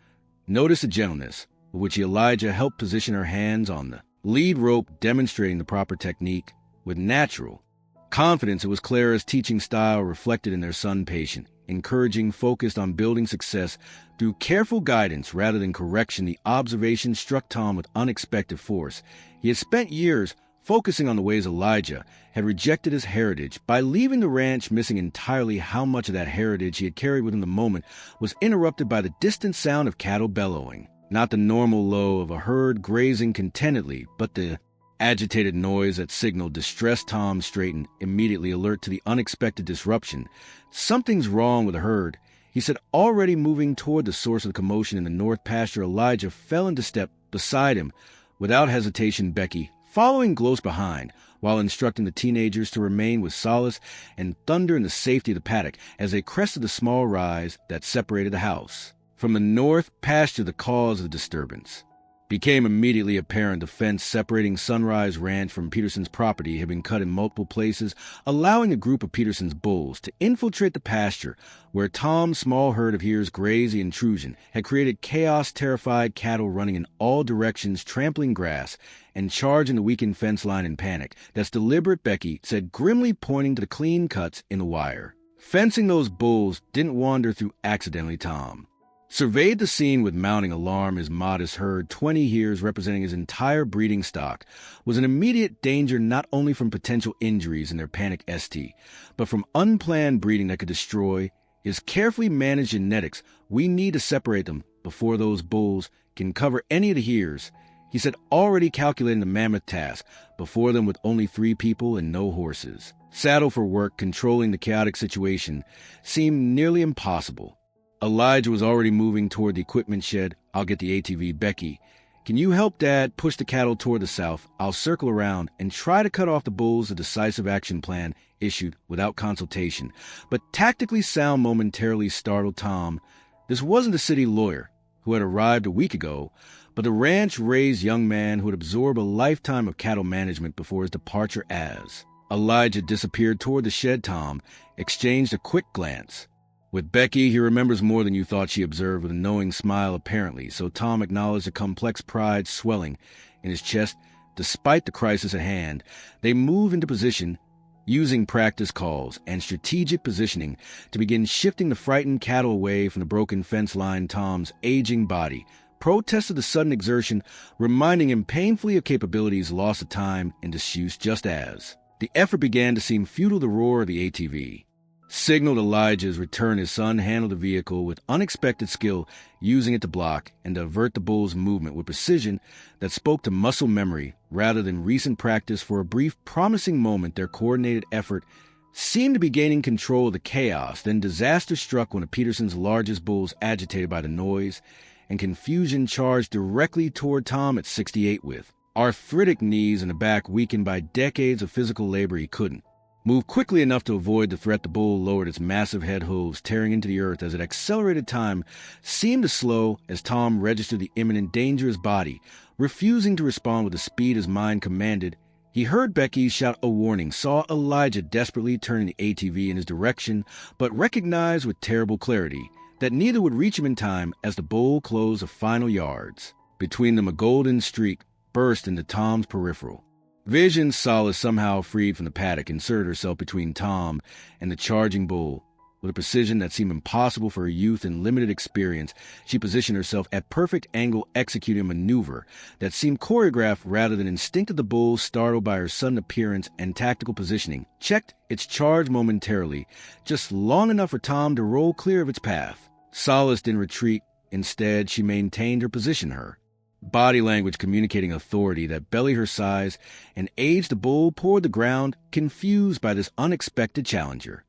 noticed the gentleness with which Elijah helped position her hands on the lead rope, demonstrating the proper technique with natural confidence. It was Clara's teaching style reflected in their son, patient, encouraging, focused on building success through careful guidance rather than correction. The observation struck Tom with unexpected force. He had spent years focusing on the ways Elijah had rejected his heritage by leaving the ranch, missing entirely how much of that heritage he had carried within. The moment was interrupted by the distant sound of cattle bellowing. Not the normal low of a herd grazing contentedly, but the agitated noise that signaled distress. Tom straightened, immediately alert to the unexpected disruption. Something's wrong with the herd, he said, already moving toward the source of the commotion in the north pasture. Elijah fell into step beside him. Without hesitation, Becky following close behind, while instructing the teenagers to remain with Solace and Thunder in the safety of the paddock as they crested the small rise that separated the house from the north pasture. The cause of the disturbance became immediately apparent. The fence separating Sunrise Ranch from Peterson's property had been cut in multiple places, allowing a group of Peterson's bulls to infiltrate the pasture where Tom's small herd of Here's grazed. The intrusion had created chaos, terrified cattle running in all directions, trampling grass and charging the weakened fence line in panic. That's deliberate, Becky said grimly, pointing to the clean cuts in the wire Fencing those bulls didn't wander through accidentally. Tom surveyed the scene with mounting alarm. His modest herd, 20 years representing his entire breeding stock, was in immediate danger not only from potential injuries in their panic ST, but from unplanned breeding that could destroy his carefully managed genetics. We need to separate them before those bulls can cover any of the hears, he said, already calculating the mammoth task before them with only 3 people and no horses. Saddled for work, controlling the chaotic situation seemed nearly impossible. Elijah was already moving toward the equipment shed. I'll get the ATV. Becky, can you help Dad push the cattle toward the south? I'll circle around and try to cut off the bulls. A decisive action plan issued without consultation, but tactically sound momentarily startled Tom. This wasn't the city lawyer who had arrived a week ago, but the ranch-raised young man who had absorbed a lifetime of cattle management before his departure. As Elijah disappeared toward the shed, Tom exchanged a quick glance with Becky. He remembers more than you thought, she observed with a knowing smile apparently, so Tom acknowledged a complex pride swelling in his chest. Despite the crisis at hand, they moved into position, using practice calls and strategic positioning to begin shifting the frightened cattle away from the broken fence line. Tom's aging body protested the sudden exertion, reminding him painfully of capabilities lost to time and disuse. Just as the effort began to seem futile, the roar of the ATV signaled Elijah's return. His son handled the vehicle with unexpected skill, using it to block and divert the bull's movement with precision that spoke to muscle memory rather than recent practice. For a brief, promising moment, their coordinated effort seemed to be gaining control of the chaos. Then disaster struck when Peterson's largest bulls, agitated by the noise and confusion, charged directly toward Tom at 68 with arthritic knees and a back weakened by decades of physical labor. He couldn't move quickly enough to avoid the threat. The bull lowered its massive head hooves, tearing into the earth as it accelerated. Time seemed to slow as Tom registered the imminent danger. His body refusing to respond with the speed his mind commanded. He heard Becky shout a warning, saw Elijah desperately turning the ATV in his direction, but recognized with terrible clarity that neither would reach him in time. As the bull closed the final yards between them, a golden streak burst into Tom's peripheral vision. Solace, somehow freed from the paddock, inserted herself between Tom and the charging bull. With a precision that seemed impossible for her youth and limited experience, she positioned herself at perfect angle, executing a maneuver that seemed choreographed rather than instinctive. The bull, startled by her sudden appearance and tactical positioning, checked its charge momentarily, just long enough for Tom to roll clear of its path. Solace didn't retreat. Instead, she maintained her position, her body language communicating authority that bellied her size and age. The bull poured the ground, confused by this unexpected challenger.